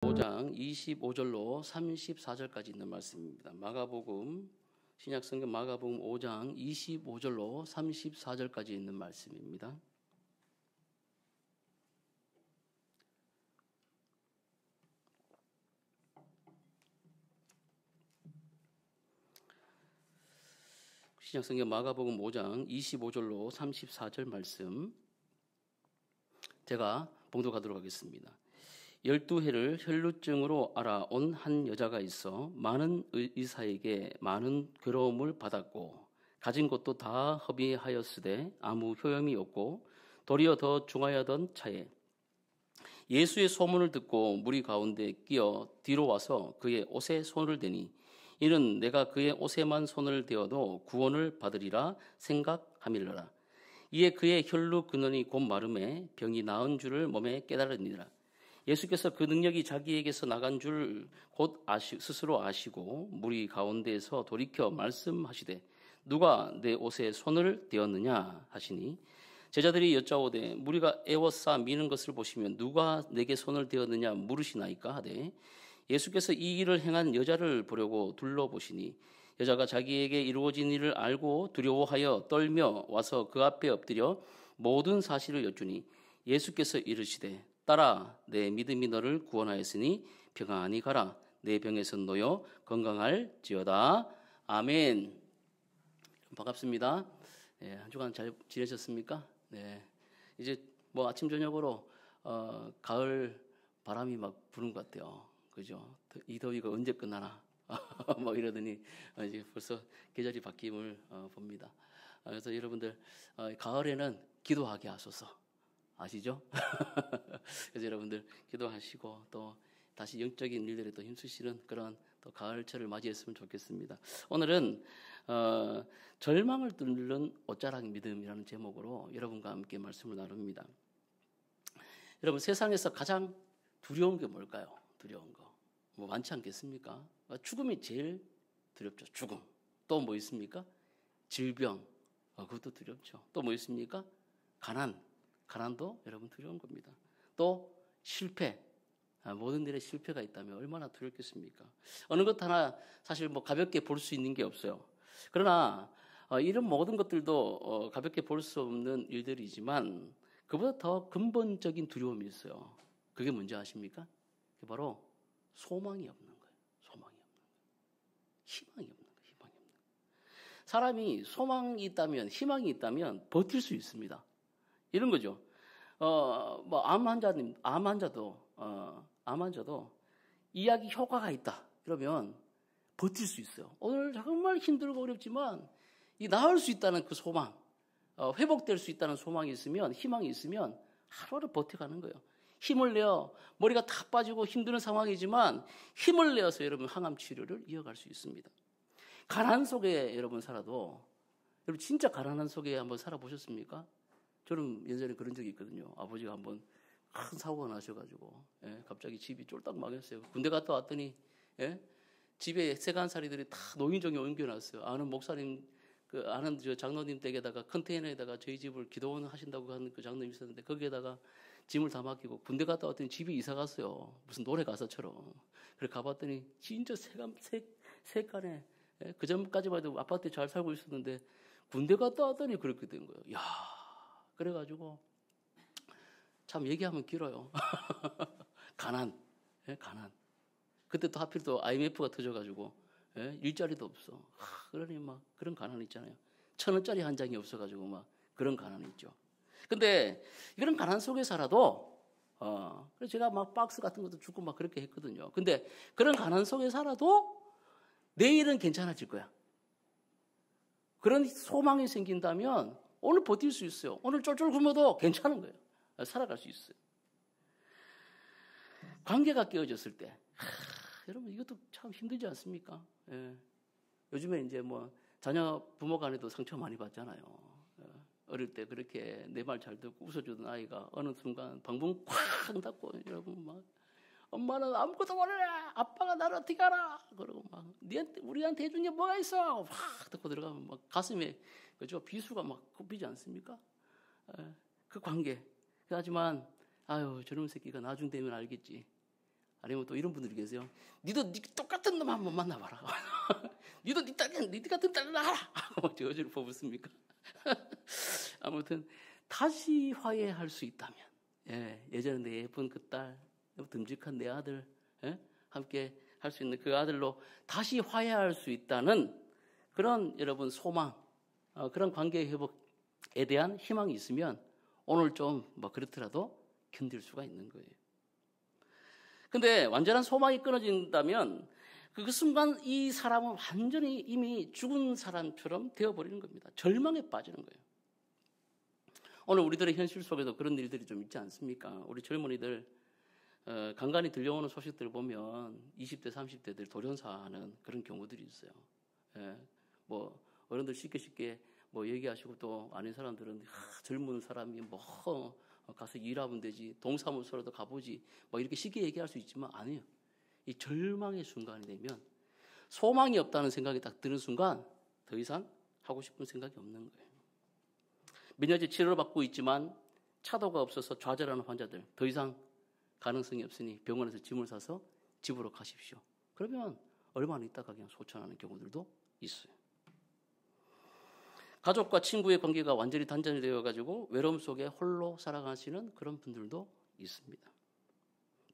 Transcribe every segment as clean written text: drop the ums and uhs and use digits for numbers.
5장 25절로 34절까지 있는 말씀입니다. 마가복음 신약성경 마가복음 5장 25절로 34절까지 있는 말씀입니다. 신약성경 마가복음 5장 25절로 34절 말씀 제가 봉독하도록 하겠습니다. 12해를 혈루증으로 알아온 한 여자가 있어 많은 의사에게 많은 괴로움을 받았고 가진 것도 다 허비하였으되 아무 효험이 없고 도리어 더 중하여던 차에 예수의 소문을 듣고 무리 가운데 끼어 뒤로 와서 그의 옷에 손을 대니 이는 내가 그의 옷에만 손을 대어도 구원을 받으리라 생각함일러라. 이에 그의 혈루 근원이 곧 마름에 병이 나은 줄을 몸에 깨달으니라. 예수께서 그 능력이 자기에게서 나간 줄 곧 스스로 아시고 무리 가운데에서 돌이켜 말씀하시되 누가 내 옷에 손을 대었느냐 하시니 제자들이 여짜오되 무리가 애워싸 미는 것을 보시면 누가 내게 손을 대었느냐 물으시나이까 하되 예수께서 이 일을 행한 여자를 보려고 둘러보시니 여자가 자기에게 이루어진 일을 알고 두려워하여 떨며 와서 그 앞에 엎드려 모든 사실을 여쭈니 예수께서 이르시되 딸아 내 믿음이 너를 구원하였으니 평안히 가라. 내 병에서 놓여 건강할지어다. 아멘. 반갑습니다. 네, 한 주간 잘 지내셨습니까? 네, 이제 뭐 아침 저녁으로 가을 바람이 막 부는 것 같아요. 그죠? 이 더위가 언제 끝나나? 뭐 이러더니 이제 벌써 계절이 바뀜을 봅니다. 그래서 여러분들 가을에는 기도하게 하소서. 아시죠? 그래서 여러분들 기도하시고 또 다시 영적인 일들에 또 힘쓰시는 그런 또 가을철을 맞이했으면 좋겠습니다. 오늘은 절망을 뚫는 옷자락 믿음이라는 제목으로 여러분과 함께 말씀을 나눕니다. 여러분 세상에서 가장 두려운 게 뭘까요? 두려운 거. 뭐 많지 않겠습니까? 죽음이 제일 두렵죠. 죽음. 또 뭐 있습니까? 질병. 그것도 두렵죠. 또 뭐 있습니까? 가난도 여러분 두려운 겁니다. 또 실패. 모든 일에 실패가 있다면 얼마나 두렵겠습니까? 어느 것 하나 사실 뭐 가볍게 볼 수 있는 게 없어요. 그러나 이런 모든 것들도 가볍게 볼 수 없는 일들이지만 그보다 더 근본적인 두려움이 있어요. 그게 뭔지 아십니까? 그게 바로 소망이 없는 거예요. 소망이 없는 거예요. 희망이 없는 거예요. 희망이 없는 거예요. 사람이 소망이 있다면 희망이 있다면 버틸 수 있습니다. 이런 거죠. 뭐 암 환자도 이약이 효과가 있다. 그러면 버틸 수 있어요. 오늘 정말 힘들고 어렵지만 이 나을 수 있다는 그 소망, 회복될 수 있다는 소망이 있으면 희망이 있으면 하루하루 버텨가는 거예요. 힘을 내어 머리가 다 빠지고 힘든 상황이지만 힘을 내어서 여러분 항암 치료를 이어갈 수 있습니다. 가난 속에 여러분 살아도 여러분 진짜 가난한 속에 한번 살아보셨습니까? 저는 예전에 그런 적이 있거든요. 아버지가 한번 큰 사고가 나셔가지고 갑자기 집이 쫄딱 망했어요. 군대 갔다 왔더니 집에 세간살이들이 다 노인정에 옮겨놨어요. 아는 목사님, 아는 저 장로님 댁에다가 컨테이너에다가 저희 집을 기도원 하신다고 하는 그 장로님 있었는데 거기에다가 짐을 다 맡기고 군대 갔다 왔더니 집이 이사 갔어요. 무슨 노래 가사처럼. 그래 가봤더니 진짜 색간에 그 전까지만 해도 아파트에 잘 살고 있었는데 군대 갔다 왔더니 그렇게 된 거예요. 야, 그래가지고 참 얘기하면 길어요. 가난. 그때 또 하필 또 IMF가 터져가지고 일자리도 없어. 그러니 막 그런 가난이 있잖아요. 1,000원짜리 한 장이 없어가지고 막 그런 가난이 있죠. 근데 이런 가난 속에 살아도 그래서 제가 막 박스 같은 것도 주고 막 그렇게 했거든요. 근데 그런 가난 속에 살아도 내일은 괜찮아질 거야. 그런 소망이 생긴다면 오늘 버틸 수 있어요. 오늘 쫄쫄 굶어도 괜찮은 거예요. 살아갈 수 있어요. 관계가 깨어졌을 때 여러분 이것도 참 힘들지 않습니까? 요즘에 이제 뭐 자녀 부모 간에도 상처 많이 받잖아요. 어릴 때 그렇게 내 말 잘 듣고 웃어주던 아이가 어느 순간 방문 콱 닫고 여러분 막 엄마는 아무것도 몰라. 아빠가 나를 어떻게 알아? 그러고 막 우리한테 해준 게 뭐가 있어? 확 듣고 들어가면 막 가슴에 그죠 비수가 막 굽히지 않습니까? 그 관계. 하지만 아유 저런 새끼가 나중 되면 알겠지. 아니면 또 이런 분들이 계세요. 니도 니 똑같은 놈 한번 만나봐라. 니도 니 같은 딸 낳아라. 어디로 뽑습니까? 아무튼 다시 화해할 수 있다면, 예전에 내 예쁜 그 딸, 듬직한 내 아들, 함께 할 수 있는 그 아들로 다시 화해할 수 있다는 그런 여러분 소망, 그런 관계 회복에 대한 희망이 있으면 오늘 좀 뭐 그렇더라도 견딜 수가 있는 거예요. 근데 완전한 소망이 끊어진다면 그 순간 이 사람은 완전히 이미 죽은 사람처럼 되어버리는 겁니다. 절망에 빠지는 거예요. 오늘 우리들의 현실 속에도 그런 일들이 좀 있지 않습니까? 우리 젊은이들 간간히 들려오는 소식들을 보면 20대, 30대들 돌연사하는 그런 경우들이 있어요. 뭐 어른들 쉽게 뭐 얘기하시고 또 아닌 사람들은 젊은 사람이 뭐 가서 일하면 되지, 동사무소라도 가보지, 뭐 이렇게 쉽게 얘기할 수 있지만 아니에요. 이 절망의 순간이 되면 소망이 없다는 생각이 딱 드는 순간 더 이상 하고 싶은 생각이 없는 거예요. 면역제 치료를 받고 있지만 차도가 없어서 좌절하는 환자들, 더 이상 가능성이 없으니 병원에서 짐을 싸서 집으로 가십시오. 그러면 얼마나 있다가 그냥 소천하는 경우들도 있어요. 가족과 친구의 관계가 완전히 단절이 되어가지고 외로움 속에 홀로 살아가시는 그런 분들도 있습니다.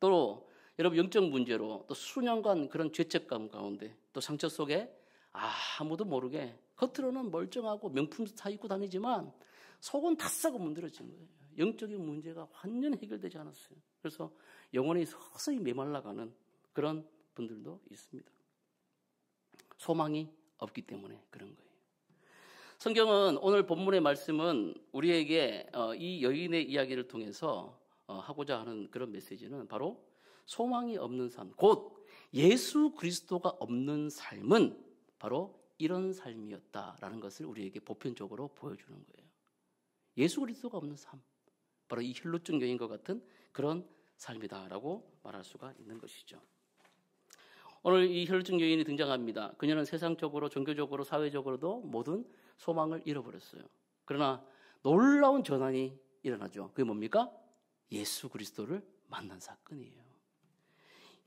또 여러분 영적 문제로 또 수년간 그런 죄책감 가운데 또 상처 속에 아무도 모르게 겉으로는 멀쩡하고 명품도 다 입고 다니지만 속은 다 썩어 문드러진 거예요. 영적인 문제가 완전히 해결되지 않았어요. 그래서 영혼이 서서히 메말라가는 그런 분들도 있습니다. 소망이 없기 때문에 그런 거예요. 성경은 오늘 본문의 말씀은 우리에게 이 여인의 이야기를 통해서 하고자 하는 그런 메시지는 바로 소망이 없는 삶, 곧 예수 그리스도가 없는 삶은 바로 이런 삶이었다라는 것을 우리에게 보편적으로 보여주는 거예요. 예수 그리스도가 없는 삶, 바로 이 혈루증 여인과 같은 그런 삶이다라고 말할 수가 있는 것이죠. 오늘 이 혈루증 여인이 등장합니다. 그녀는 세상적으로, 종교적으로, 사회적으로도 모든 소망을 잃어버렸어요. 그러나 놀라운 전환이 일어나죠. 그게 뭡니까? 예수 그리스도를 만난 사건이에요.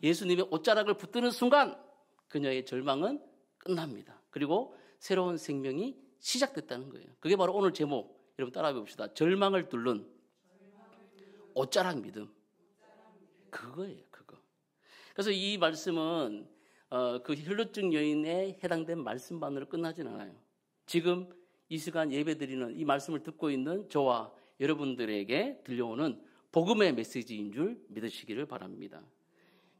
예수님의 옷자락을 붙드는 순간 그녀의 절망은 끝납니다. 그리고 새로운 생명이 시작됐다는 거예요. 그게 바로 오늘 제목, 여러분 따라해 봅시다. 절망을 뚫는 옷자락 믿음. 그거예요, 그거. 그래서 이 말씀은 그 혈루증 여인에 해당된 말씀만으로 끝나진 않아요. 지금 이 시간 예배드리는 이 말씀을 듣고 있는 저와 여러분들에게 들려오는 복음의 메시지인 줄 믿으시기를 바랍니다.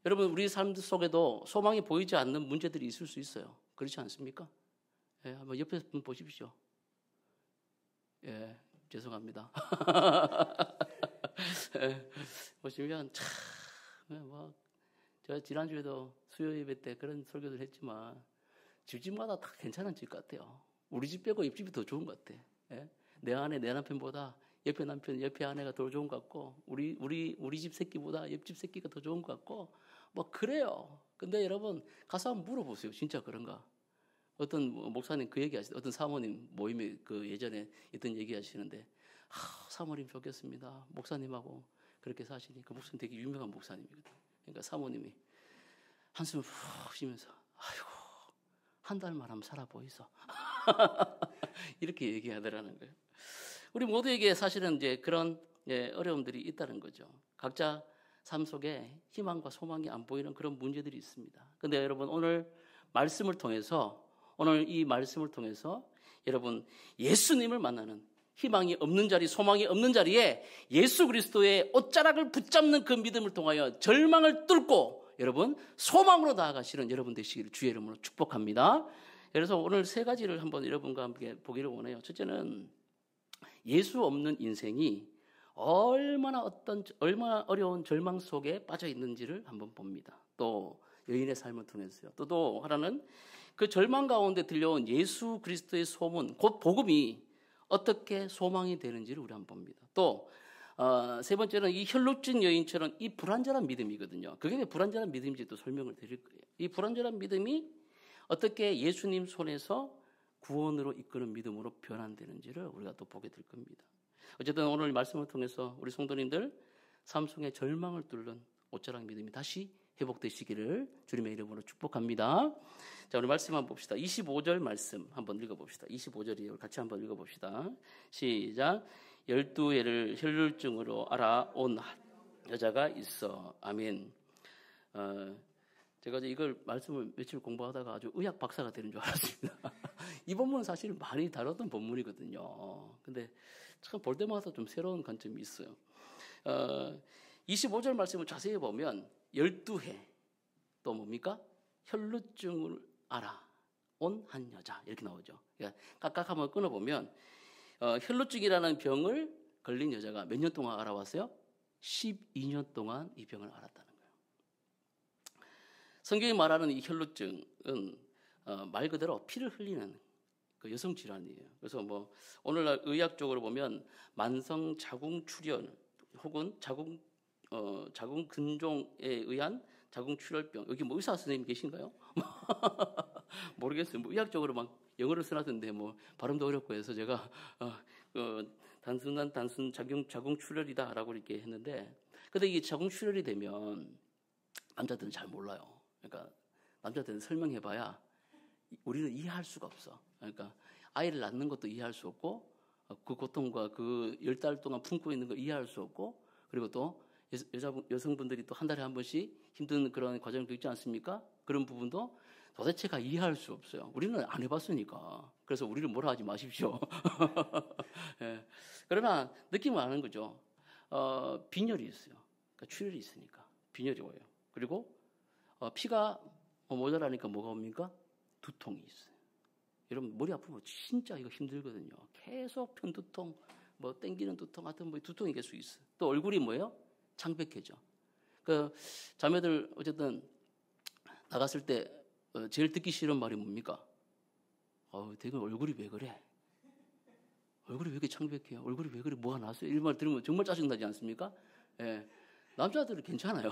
여러분 우리 삶 속에도 소망이 보이지 않는 문제들이 있을 수 있어요. 그렇지 않습니까? 한번 옆에 분 보십시오. 죄송합니다. 보시면 참 막 제가 지난주에도 수요 예배 때 그런 설교를 했지만 집집마다 다 괜찮은 집 같아요. 우리 집 빼고 옆집이 더 좋은 것 같아. 내 아내 내 남편보다 옆에 남편 옆에 아내가 더 좋은 것 같고 우리 집 새끼보다 옆집 새끼가 더 좋은 것 같고 뭐 그래요. 근데 여러분 가서 한번 물어보세요. 진짜 그런가? 어떤 목사님 그 얘기하시는데 어떤 사모님 모임에 그 예전에 있던 얘기하시는데 사모님 좋겠습니다. 목사님하고 그렇게 사시니 그 목사님 되게 유명한 목사님이거든. 그러니까 사모님이 한숨을 푹 쉬면서 아이고 한 달만 하면 살아 보이소. 이렇게 얘기하더라는 거예요. 우리 모두에게 사실은 이제 그런 어려움들이 있다는 거죠. 각자 삶 속에 희망과 소망이 안 보이는 그런 문제들이 있습니다. 그런데 여러분 오늘 말씀을 통해서 여러분 예수님을 만나는 희망이 없는 자리, 소망이 없는 자리에 예수 그리스도의 옷자락을 붙잡는 그 믿음을 통하여 절망을 뚫고 여러분 소망으로 나아가시는 여러분 되시기를 주의 이름으로 축복합니다. 그래서 오늘 세 가지를 한번 여러분과 함께 보기를 원해요. 첫째는 예수 없는 인생이 얼마나 어려운 절망 속에 빠져 있는지를 한번 봅니다. 또 여인의 삶을 통해서요. 또 하나는 그 절망 가운데 들려온 예수 그리스도의 소문, 곧 복음이 어떻게 소망이 되는지를 우리 한번 봅니다. 또 세 번째는 이 혈루증 여인처럼 이 불완전한 믿음이거든요. 그게 왜 불완전한 믿음인지 또 설명을 드릴 거예요. 이 불완전한 믿음이 어떻게 예수님 손에서 구원으로 이끄는 믿음으로 변환되는지를 우리가 또 보게 될 겁니다. 어쨌든 오늘 말씀을 통해서 우리 성도님들 삶 속에 절망을 뚫는 옷자락 믿음이 다시 회복되시기를 주님의 이름으로 축복합니다. 자, 오늘 말씀 한번 봅시다. 25절 말씀 한번 읽어봅시다. 25절이에요. 같이 한번 읽어봅시다. 시작. 12해를 혈루증으로 알아온 여자가 있어. 아멘. 제가 이걸 말씀을 며칠 공부하다가 아주 의학 박사가 되는 줄 알았습니다. 이 본문은 사실 많이 다뤘던 본문이거든요. 근데 참 볼 때마다 좀 새로운 관점이 있어요. 25절 말씀을 자세히 보면 12해 또 뭡니까? 혈루증을 알아온 한 여자 이렇게 나오죠. 그러니까 깍깍 한번 끊어보면 혈루증이라는 병을 걸린 여자가 몇 년 동안 알아왔어요? 12년 동안 이 병을 알았다는 거예요. 성경이 말하는 이 혈루증은 말 그대로 피를 흘리는 그 여성 질환이에요. 그래서 뭐 오늘날 의학적으로 보면 만성 자궁출혈 혹은 자궁 근종에 의한 자궁출혈병. 여기 뭐 의사 선생님 계신가요? 모르겠어요. 뭐 의학적으로 막 영어를 써놨던데 뭐 발음도 어렵고 해서 제가 단순 자궁출혈이다라고 이렇게 했는데, 근데 이게 자궁출혈이 되면 남자들은 잘 몰라요. 그러니까 남자들은 설명해봐야 우리는 이해할 수가 없어. 그러니까 아이를 낳는 것도 이해할 수 없고 그 고통과 그 10달 동안 품고 있는 걸 이해할 수 없고, 그리고 또 여성분들이 또 한 달에 한 번씩 힘든 그런 과정도 있지 않습니까? 그런 부분도 도대체가 이해할 수 없어요. 우리는 안 해봤으니까. 그래서 우리를 뭐라 하지 마십시오. 예. 그러나 느낌은 아는 거죠. 빈혈이 있어요. 그러니까 출혈이 있으니까 빈혈이 와요. 그리고 피가 모자라니까 뭐가 옵니까? 두통이 있어요. 여러분 머리 아프면 진짜 이거 힘들거든요. 계속 편두통, 뭐 땡기는 두통 같은 뭐 두통이 계속 있어요. 또 얼굴이 뭐예요? 창백해져. 그 자매들 어쨌든 나갔을 때 제일 듣기 싫은 말이 뭡니까? 대금 얼굴이 왜 그래? 얼굴이 왜 이렇게 창백해요? 얼굴이 왜 그래? 뭐가 났어요? 이런 말 들으면 정말 짜증나지 않습니까? 예. 남자들은 괜찮아요.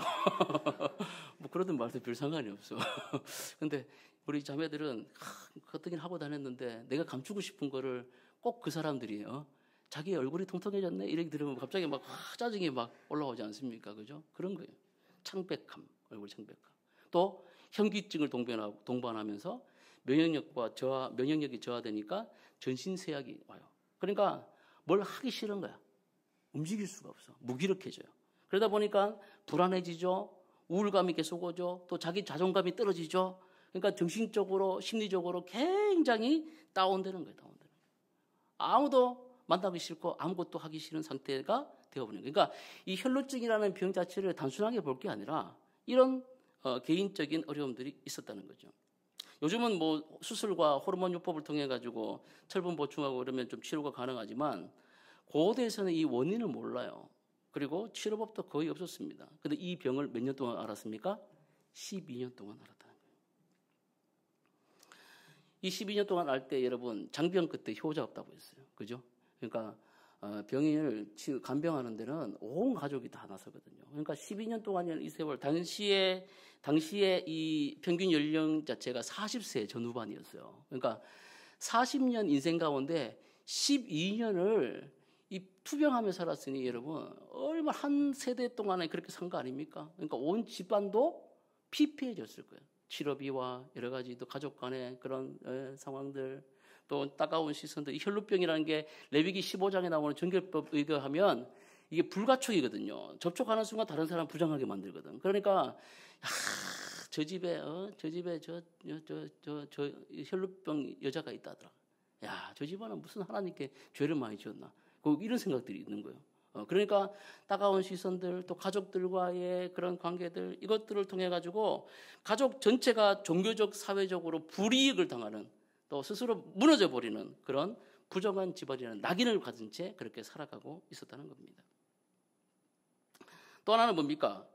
뭐 그러던 말도 별 상관이 없어. 근데 우리 자매들은 어떻게 하고 다녔는데 내가 감추고 싶은 거를 꼭 그 사람들이 자기 얼굴이 통통해졌네 이렇게 들으면 갑자기 막 짜증이 막 올라오지 않습니까? 그죠? 그런 거예요. 창백함, 얼굴 창백함. 또 현기증을 동반하면서 면역력이 저하되니까 전신세약이 와요. 그러니까 뭘 하기 싫은 거야. 움직일 수가 없어. 무기력해져요. 그러다 보니까 불안해지죠. 우울감이 계속 오죠. 또 자기 자존감이 떨어지죠. 그러니까 정신적으로 심리적으로 굉장히 다운되는 거예요. 다운되는 거예요. 아무도 만나기 싫고 아무것도 하기 싫은 상태가 되어버리는 거예요. 그러니까 이 혈루증이라는 병 자체를 단순하게 볼 게 아니라 이런 개인적인 어려움들이 있었다는 거죠. 요즘은 뭐 수술과 호르몬 요법을 통해 가지고 철분 보충하고 그러면 좀 치료가 가능하지만 고대에서는 이 원인을 몰라요. 그리고 치료법도 거의 없었습니다. 근데 이 병을 몇 년 동안 알았습니까? 12년 동안 알았다는 거예요. 이 12년 동안 알 때 여러분 장병 끝에 효자 없다고 했어요. 그죠? 그러니까 병인을 간병하는 데는 온 가족이 다 나서거든요. 그러니까 12년 동안이라는 이 세월, 당시에 이 평균 연령 자체가 40세 전후반이었어요. 그러니까 40년 인생 가운데 12년을 이 투병하며 살았으니 여러분 얼마 한 세대 동안에 그렇게 산 거 아닙니까? 그러니까 온 집안도 피폐해졌을 거예요. 치료비와 여러 가지 또 가족 간의 그런 상황들, 또 따가운 시선들. 이 혈루병이라는 게 레위기 15장에 나오는 정결법 의거하면 이게 불가촉이거든요. 접촉하는 순간 다른 사람 부정하게 만들거든. 그러니까 저 집에 저 혈루병 여자가 있다더라. 야, 저 집안은 무슨 하나님께 죄를 많이 지었나? 이런 생각들이 있는 거예요. 그러니까 따가운 시선들, 또 가족들과의 그런 관계들, 이것들을 통해 가지고 가족 전체가 종교적, 사회적으로 불이익을 당하는, 또 스스로 무너져 버리는 그런 부정한 집안이라는 낙인을 가진 채 그렇게 살아가고 있었다는 겁니다. 또 하나는 뭡니까?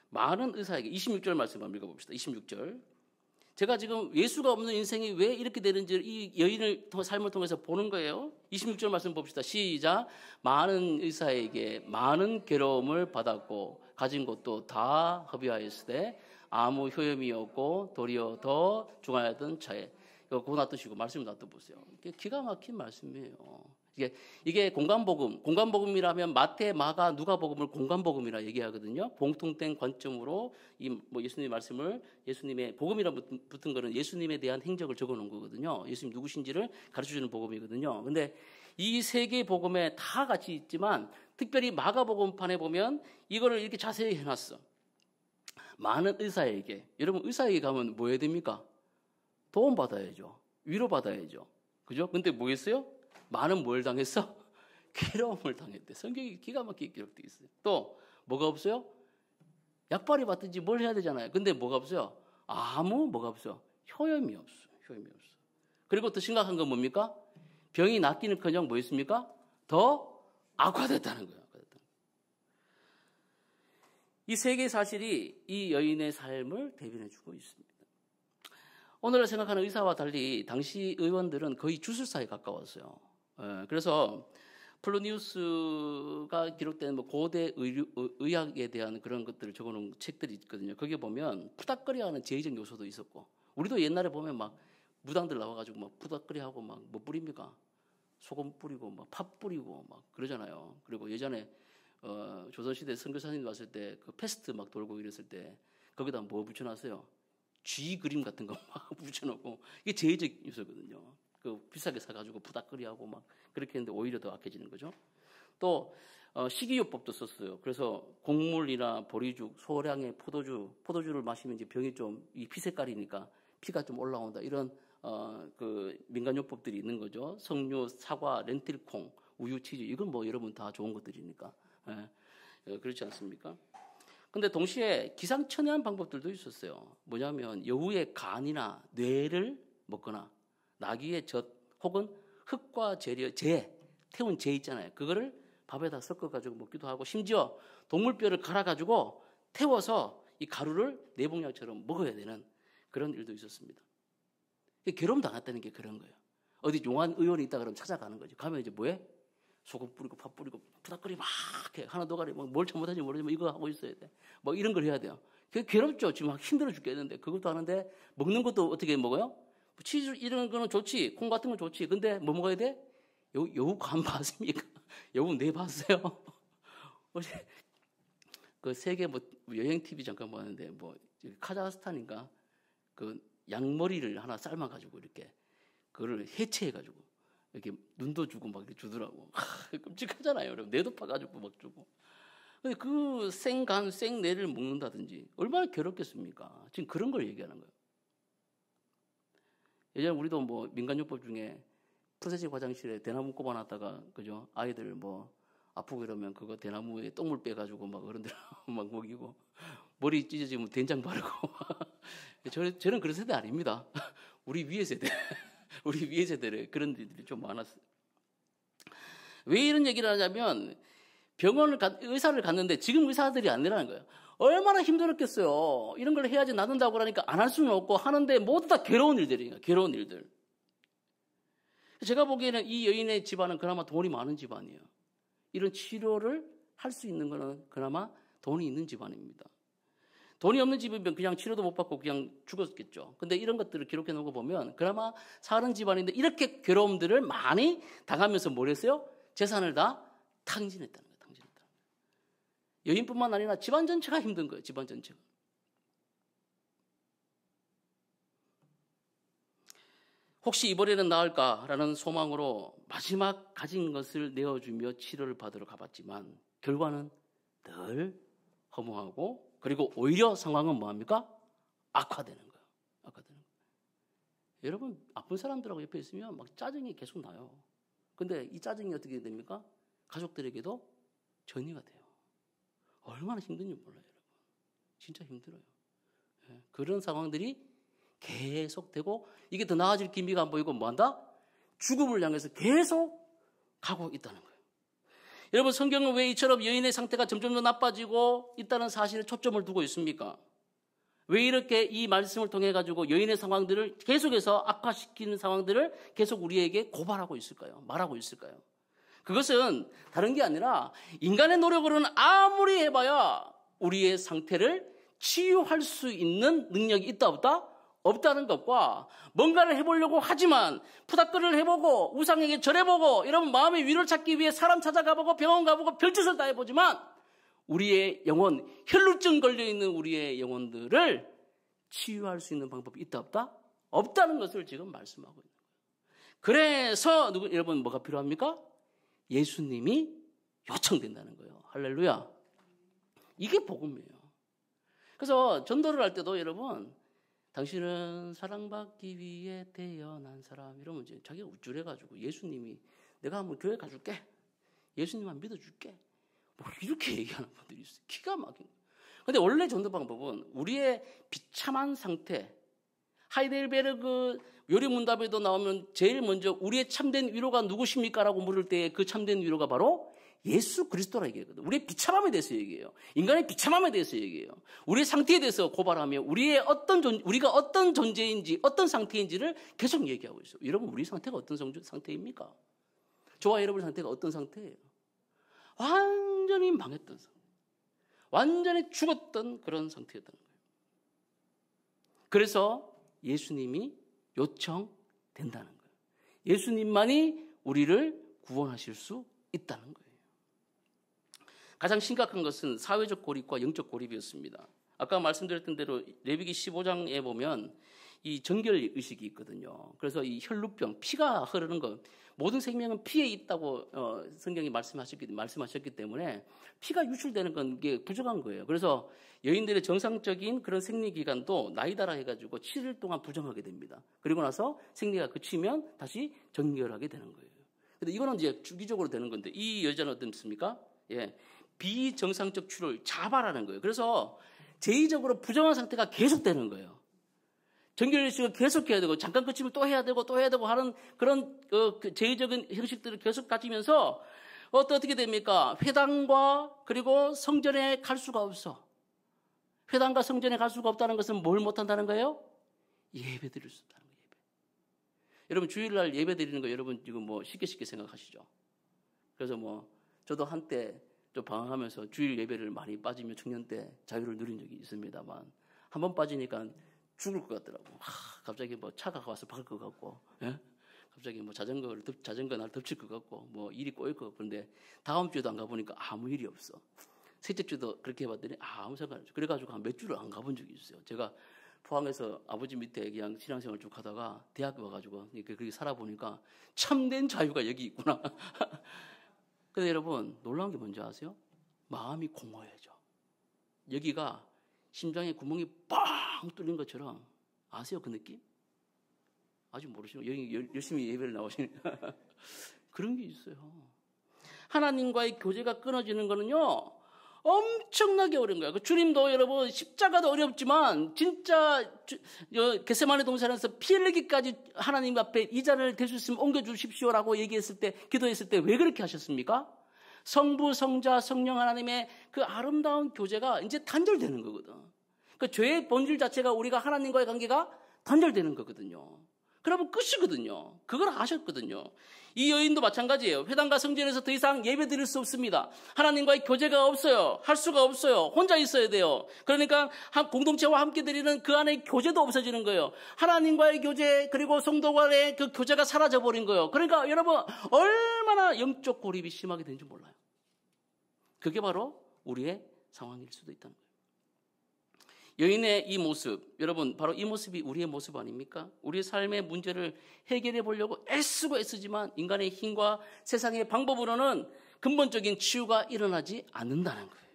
많은 의사에게 26절 말씀 한번 읽어봅시다. 26절. 제가 지금 예수가 없는 인생이 왜 이렇게 되는지 이 여인을 삶을 통해서 보는 거예요. 26절 말씀 봅시다. 시작. 많은 의사에게 많은 괴로움을 받았고 가진 것도 다 허비하였으되 아무 효험이 없고 도리어 더 중하였던 차에. 이거 고 놔두시고 말씀 놔둬보세요. 기가 막힌 말씀이에요. 이게 공간복음이라면 마태, 마가, 누가복음을 공간복음이라 얘기하거든요. 공통된 관점으로 뭐 예수님의 말씀을 예수님의 복음이라 붙은 거는 예수님에 대한 행적을 적어놓은 거거든요. 예수님 누구신지를 가르쳐주는 복음이거든요. 근데 이 세 개의 복음에 다 같이 있지만 특별히 마가복음판에 보면 이거를 이렇게 자세히 해놨어. 많은 의사에게, 여러분 의사에게 가면 뭐 해야 됩니까? 도움 받아야죠. 위로 받아야죠. 그죠? 근데 뭐 했어요? 많은 뭘 당했어? 괴로움을 당했대. 성경이 기가 막히게 기록되어 있어요. 또 뭐가 없어요? 약발이 받든지 뭘 해야 되잖아요. 근데 뭐가 없어요? 뭐가 없어요? 효염이 없어. 그리고 더 심각한 건 뭡니까? 병이 낫기는커녕 뭐 있습니까? 더 악화됐다는 거예요. 이 세 개의 사실이 이 여인의 삶을 대변해주고 있습니다. 오늘날 생각하는 의사와 달리 당시 의원들은 거의 주술사에 가까웠어요. 그래서 플루니우스가 기록된 뭐 고대 의학에 대한 그런 것들을 적어놓은 책들이 있거든요. 거기에 보면 푸닥거리하는 제의적 요소도 있었고, 우리도 옛날에 보면 막 무당들 나와가지고 막 푸닥거리하고 막 뭐 뿌립니까? 소금 뿌리고 막 팥 뿌리고 막 그러잖아요. 그리고 예전에 조선시대 선교사님 왔을 때 그 패스트 막 돌고 이랬을 때 거기다 뭐 붙여놨어요? 쥐 그림 같은 거 막 붙여놓고, 이게 제의적 요소거든요. 그 비싸게 사가지고 부닥거리하고 막 그렇게 했는데 오히려 더 악해지는 거죠. 또 식이요법도 썼어요. 그래서 곡물이나 보리죽, 소량의 포도주를 마시면 이제 병이 좀 이 피색깔이니까 피가 좀 올라온다. 이런 그 민간요법들이 있는 거죠. 석류, 사과, 렌틸콩, 우유, 치즈, 이건 뭐 여러분 다 좋은 것들이니까. 그렇지 않습니까? 근데 동시에 기상천외한 방법들도 있었어요. 뭐냐면 여우의 간이나 뇌를 먹거나 나귀의 젖 혹은 흙과 태운 재 있잖아요. 그거를 밥에다 섞어가지고 먹기도 하고, 심지어 동물뼈를 갈아가지고 태워서 이 가루를 내복약처럼 먹어야 되는 그런 일도 있었습니다. 괴로움 당했다는 게 그런 거예요. 어디 용한 의원이 있다 그러면 찾아가는 거죠. 가면 이제 뭐해? 소금 뿌리고 팥 뿌리고 푸닥거리 막 해. 하나 더 가리 뭘 잘못하는지 모르지만 이거 하고 있어야 돼. 뭐 이런 걸 해야 돼요. 그게 괴롭죠. 지금 막 힘들어 죽겠는데 그것도 하는데, 먹는 것도 어떻게 먹어요? 치즈 이런 거는 좋지, 콩 같은 건 좋지. 근데 뭐 먹어야 돼? 여우 간 봤습니까? 여우 뇌 봤어요? 그 세계 뭐 여행 TV 잠깐 봤는데 뭐 카자흐스탄인가 그 양머리를 하나 삶아가지고 이렇게 그거를 해체해가지고 이렇게 눈도 주고 막 이렇게 주더라고. 끔찍하잖아요, 여러분. 뇌도 파가지고 막 주고. 근데 그 생간, 생뇌를 먹는다든지 얼마나 괴롭겠습니까? 지금 그런 걸 얘기하는 거예요. 예전에 우리도 뭐 민간요법 중에 푸세식 화장실에 대나무 꼽아놨다가, 그죠? 아이들 뭐 아프고 이러면 그거 대나무에 똥물 빼가지고 막 어른들 막 먹이고, 머리 찢어지면 된장 바르고. 저는 그런 세대 아닙니다. 우리 위에 세대. 우리 위에 세대에 그런 일들이 좀 많았어요. 왜 이런 얘기를 하냐면, 의사를 갔는데 지금 의사들이 아니라는 거예요. 얼마나 힘들었겠어요. 이런 걸 해야지 낫는다고 그러니까 안 할 수는 없고 하는데 모두 다 괴로운 일들이에요. 괴로운 일들. 제가 보기에는 이 여인의 집안은 그나마 돈이 많은 집안이에요. 이런 치료를 할 수 있는 거는 그나마 돈이 있는 집안입니다. 돈이 없는 집이면 그냥 치료도 못 받고 그냥 죽었겠죠. 근데 이런 것들을 기록해 놓은 거 보면 그나마 사는 집안인데 이렇게 괴로움들을 많이 당하면서 뭘 했어요? 재산을 다 탕진했다는 거예요. 여인뿐만 아니라 집안 전체가 힘든 거예요. 집안 전체가. 혹시 이번에는 나을까라는 소망으로 마지막 가진 것을 내어주며 치료를 받으러 가봤지만 결과는 늘 허무하고, 그리고 오히려 상황은 뭐합니까? 악화되는 거예요. 여러분, 아픈 사람들하고 옆에 있으면 막 짜증이 계속 나요. 근데 이 짜증이 어떻게 됩니까? 가족들에게도 전이가 돼요. 얼마나 힘든지 몰라요, 여러분. 진짜 힘들어요. 그런 상황들이 계속되고, 이게 더 나아질 기미가 안 보이고 뭐한다? 죽음을 향해서 계속 가고 있다는 거예요. 여러분, 성경은 왜 이처럼 여인의 상태가 점점 더 나빠지고 있다는 사실에 초점을 두고 있습니까? 왜 이렇게 이 말씀을 통해 가지고 여인의 상황들을 계속해서 악화시키는 상황들을 계속 우리에게 고발하고 있을까요? 말하고 있을까요? 그것은 다른 게 아니라 인간의 노력으로는 아무리 해봐야 우리의 상태를 치유할 수 있는 능력이 있다 없다? 없다는 것과 뭔가를 해보려고 하지만 푸닥거리를 해보고 우상에게 절해보고 이러면 마음의 위로를 찾기 위해 사람 찾아가보고 병원 가보고 별짓을 다 해보지만 우리의 영혼, 혈루증 걸려있는 우리의 영혼들을 치유할 수 있는 방법이 있다 없다? 없다는 것을 지금 말씀하고 있는 거예요. 그래서 여러분 뭐가 필요합니까? 예수님이 요청된다는 거예요. 할렐루야. 이게 복음이에요. 그래서 전도를 할 때도 여러분 당신은 사랑받기 위해 태어난 사람 이러면 이제 자기가 우쭐해가지고 예수님이 내가 한번 교회 가줄게. 예수님만 믿어줄게. 뭐 이렇게 얘기하는 분들이 있어요. 기가 막힌 거예요. 근데 원래 전도 방법은 우리의 비참한 상태, 하이델베르그 요리문답에도 나오면 제일 먼저 우리의 참된 위로가 누구십니까? 라고 물을 때 그 참된 위로가 바로 예수 그리스도라 얘기하거든요. 우리의 비참함에 대해서 얘기해요. 인간의 비참함에 대해서 얘기해요. 우리의 상태에 대해서 고발하며 우리가 어떤 존재인지 어떤 상태인지를 계속 얘기하고 있어요. 여러분 우리 상태가 어떤 상태입니까? 저와 여러분의 상태가 어떤 상태예요? 완전히 망했던 상태. 완전히 죽었던 그런 상태였던 거예요. 그래서 예수님이 요청된다는 거예요. 예수님만이 우리를 구원하실 수 있다는 거예요. 가장 심각한 것은 사회적 고립과 영적 고립이었습니다. 아까 말씀드렸던 대로 레위기 15장에 보면 이 정결 의식이 있거든요. 그래서 이 혈루병, 피가 흐르는 것, 모든 생명은 피에 있다고 성경이 말씀하셨기 때문에 피가 유출되는 건 이게 부정한 거예요. 그래서 여인들의 정상적인 그런 생리 기간도 나이다라 해가지고 7일 동안 부정하게 됩니다. 그리고 나서 생리가 그치면 다시 정결하게 되는 거예요. 근데 이거는 이제 주기적으로 되는 건데 이 여자는 어떻습니까? 예, 비정상적 출을 자발하는 거예요. 그래서 제의적으로 부정한 상태가 계속되는 거예요. 정결의식을 계속해야 되고 잠깐 그치면 또 해야 되고 하는 그런 제의적인 형식들을 계속 가지면서 어떻게 됩니까? 회당과 그리고 성전에 갈 수가 없어. 회당과 성전에 갈 수가 없다는 것은 뭘 못한다는 거예요? 예배 드릴 수 없다는 거예요. 예배. 여러분 주일날 예배 드리는 거 여러분 지금 뭐 쉽게 생각하시죠? 그래서 뭐 저도 한때 좀 방황하면서 주일 예배를 많이 빠지며 청년 때 자유를 누린 적이 있습니다만 한 번 빠지니까 죽을 것 같더라고. 갑자기 뭐 차가 와서 박을 것 같고, 예? 갑자기 뭐 자전거 날 덮칠 것 같고, 뭐 일이 꼬일 것 같고, 그런데 다음 주에도 안 가보니까 아무 일이 없어. 셋째 주도 그렇게 해봤더니 아무 상관 없어. 그래가지고 한 몇 주를 안 가본 적이 있어요. 제가 포항에서 아버지 밑에 그냥 신앙생활 쭉 하다가 대학교 와가지고 그렇게 살아보니까 참된 자유가 여기 있구나. 근데 여러분 놀라운 게 뭔지 아세요? 마음이 공허해져. 여기가 심장에 구멍이 뻥 뚫린 것처럼 아세요 그 느낌? 아직 모르시죠? 여기 열심히 예배를 나오시는 그런 게 있어요. 하나님과의 교제가 끊어지는 거는요 엄청나게 어려운 거예요. 주님도 여러분 십자가도 어렵지만 진짜 겟세마네 동산에서 피 흘리기까지 하나님 앞에 이 잔을 될 수 있으면 옮겨주십시오라고 기도했을 때 왜 그렇게 하셨습니까? 성부, 성자, 성령 하나님의 그 아름다운 교제가 이제 단절되는 거거든. 그 죄의 본질 자체가 우리가 하나님과의 관계가 단절되는 거거든요. 그러면 끝이거든요. 그걸 아셨거든요. 이 여인도 마찬가지예요. 회당과 성전에서 더 이상 예배 드릴 수 없습니다. 하나님과의 교제가 없어요. 할 수가 없어요. 혼자 있어야 돼요. 그러니까 공동체와 함께 드리는 그 안에 교제도 없어지는 거예요. 하나님과의 교제 그리고 성도 간의 그 교제가 사라져버린 거예요. 그러니까 여러분 얼마나 영적 고립이 심하게 되는지 몰라요. 그게 바로 우리의 상황일 수도 있다는 거예요. 여인의 이 모습, 여러분 바로 이 모습이 우리의 모습 아닙니까? 우리의 삶의 문제를 해결해 보려고 애쓰지만 인간의 힘과 세상의 방법으로는 근본적인 치유가 일어나지 않는다는 거예요.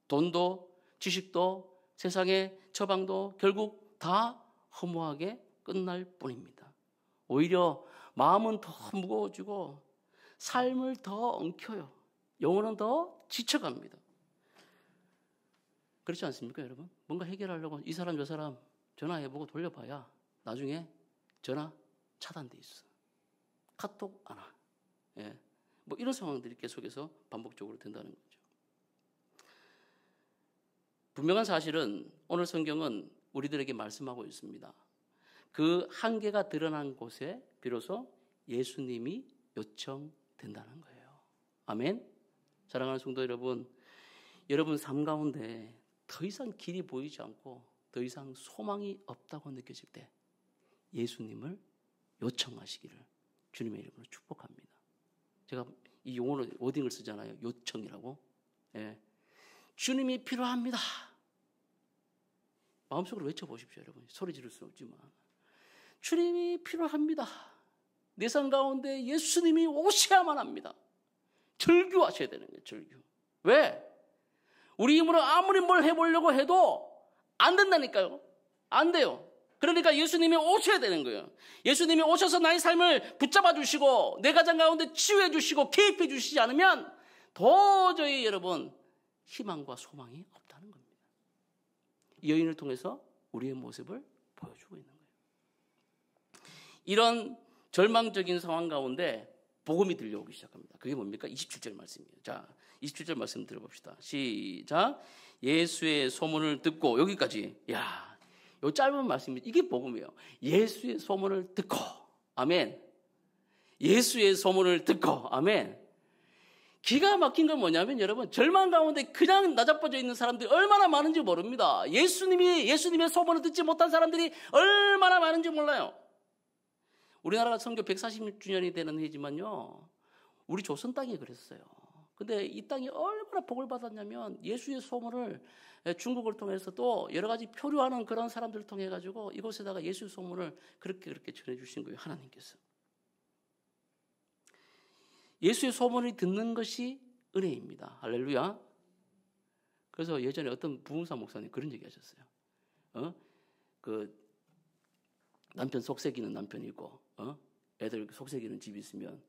돈도 지식도 세상의 처방도 결국 다 허무하게 끝날 뿐입니다. 오히려 마음은 더 무거워지고 삶을 더 엉켜요. 영혼은 더 지쳐갑니다. 그렇지 않습니까, 여러분? 뭔가 해결하려고 이 사람 저 사람 전화해보고 돌려봐야 나중에 전화 차단돼 있어. 카톡 안 와. 예. 뭐 이런 상황들이 계속해서 반복적으로 된다는 거죠. 분명한 사실은 오늘 성경은 우리들에게 말씀하고 있습니다. 그 한계가 드러난 곳에 비로소 예수님이 요청된다는 거예요. 아멘? 사랑하는 성도 여러분, 여러분 삶 가운데 더 이상 길이 보이지 않고 더 이상 소망이 없다고 느껴질 때 예수님을 요청하시기를 주님의 이름으로 축복합니다. 제가 이 용어로 워딩을 쓰잖아요. 요청이라고. 예. 주님이 필요합니다. 마음속으로 외쳐보십시오, 여러분. 소리 지를 수 없지만. 주님이 필요합니다. 내 삶 가운데 예수님이 오셔야만 합니다. 절규하셔야 되는 거예요, 절규. 왜? 우리 힘으로 아무리 뭘 해보려고 해도 안 된다니까요. 안 돼요. 그러니까 예수님이 오셔야 되는 거예요. 예수님이 오셔서 나의 삶을 붙잡아 주시고 내 가정 가운데 치유해 주시고 개입해 주시지 않으면 도저히 여러분 희망과 소망이 없다는 겁니다. 이 여인을 통해서 우리의 모습을 보여주고 있는 거예요. 이런 절망적인 상황 가운데 복음이 들려오기 시작합니다. 그게 뭡니까? 27절 말씀이에요. 자, 27절 말씀 들어봅시다. 시작. 예수의 소문을 듣고 여기까지. 야, 요 짧은 말씀이 이게 복음이에요. 예수의 소문을 듣고. 아멘. 예수의 소문을 듣고. 아멘. 기가 막힌 건 뭐냐면 여러분 절망 가운데 그냥 나자빠져 있는 사람들이 얼마나 많은지 모릅니다. 예수님의 소문을 듣지 못한 사람들이 얼마나 많은지 몰라요. 우리나라가 선교 140주년이 되는 해지만요. 우리 조선 땅이 그랬어요. 근데 이 땅이 얼마나 복을 받았냐면 예수의 소문을 중국을 통해서 또 여러 가지 표류하는 그런 사람들을 통해 가지고 이곳에다가 예수의 소문을 그렇게 전해 주신 거예요. 하나님께서. 예수의 소문을 듣는 것이 은혜입니다. 할렐루야. 그래서 예전에 어떤 부흥사 목사님 그런 얘기 하셨어요. 그 남편 속삭이는 남편이 있고, 애들 속삭이는 집이 있으면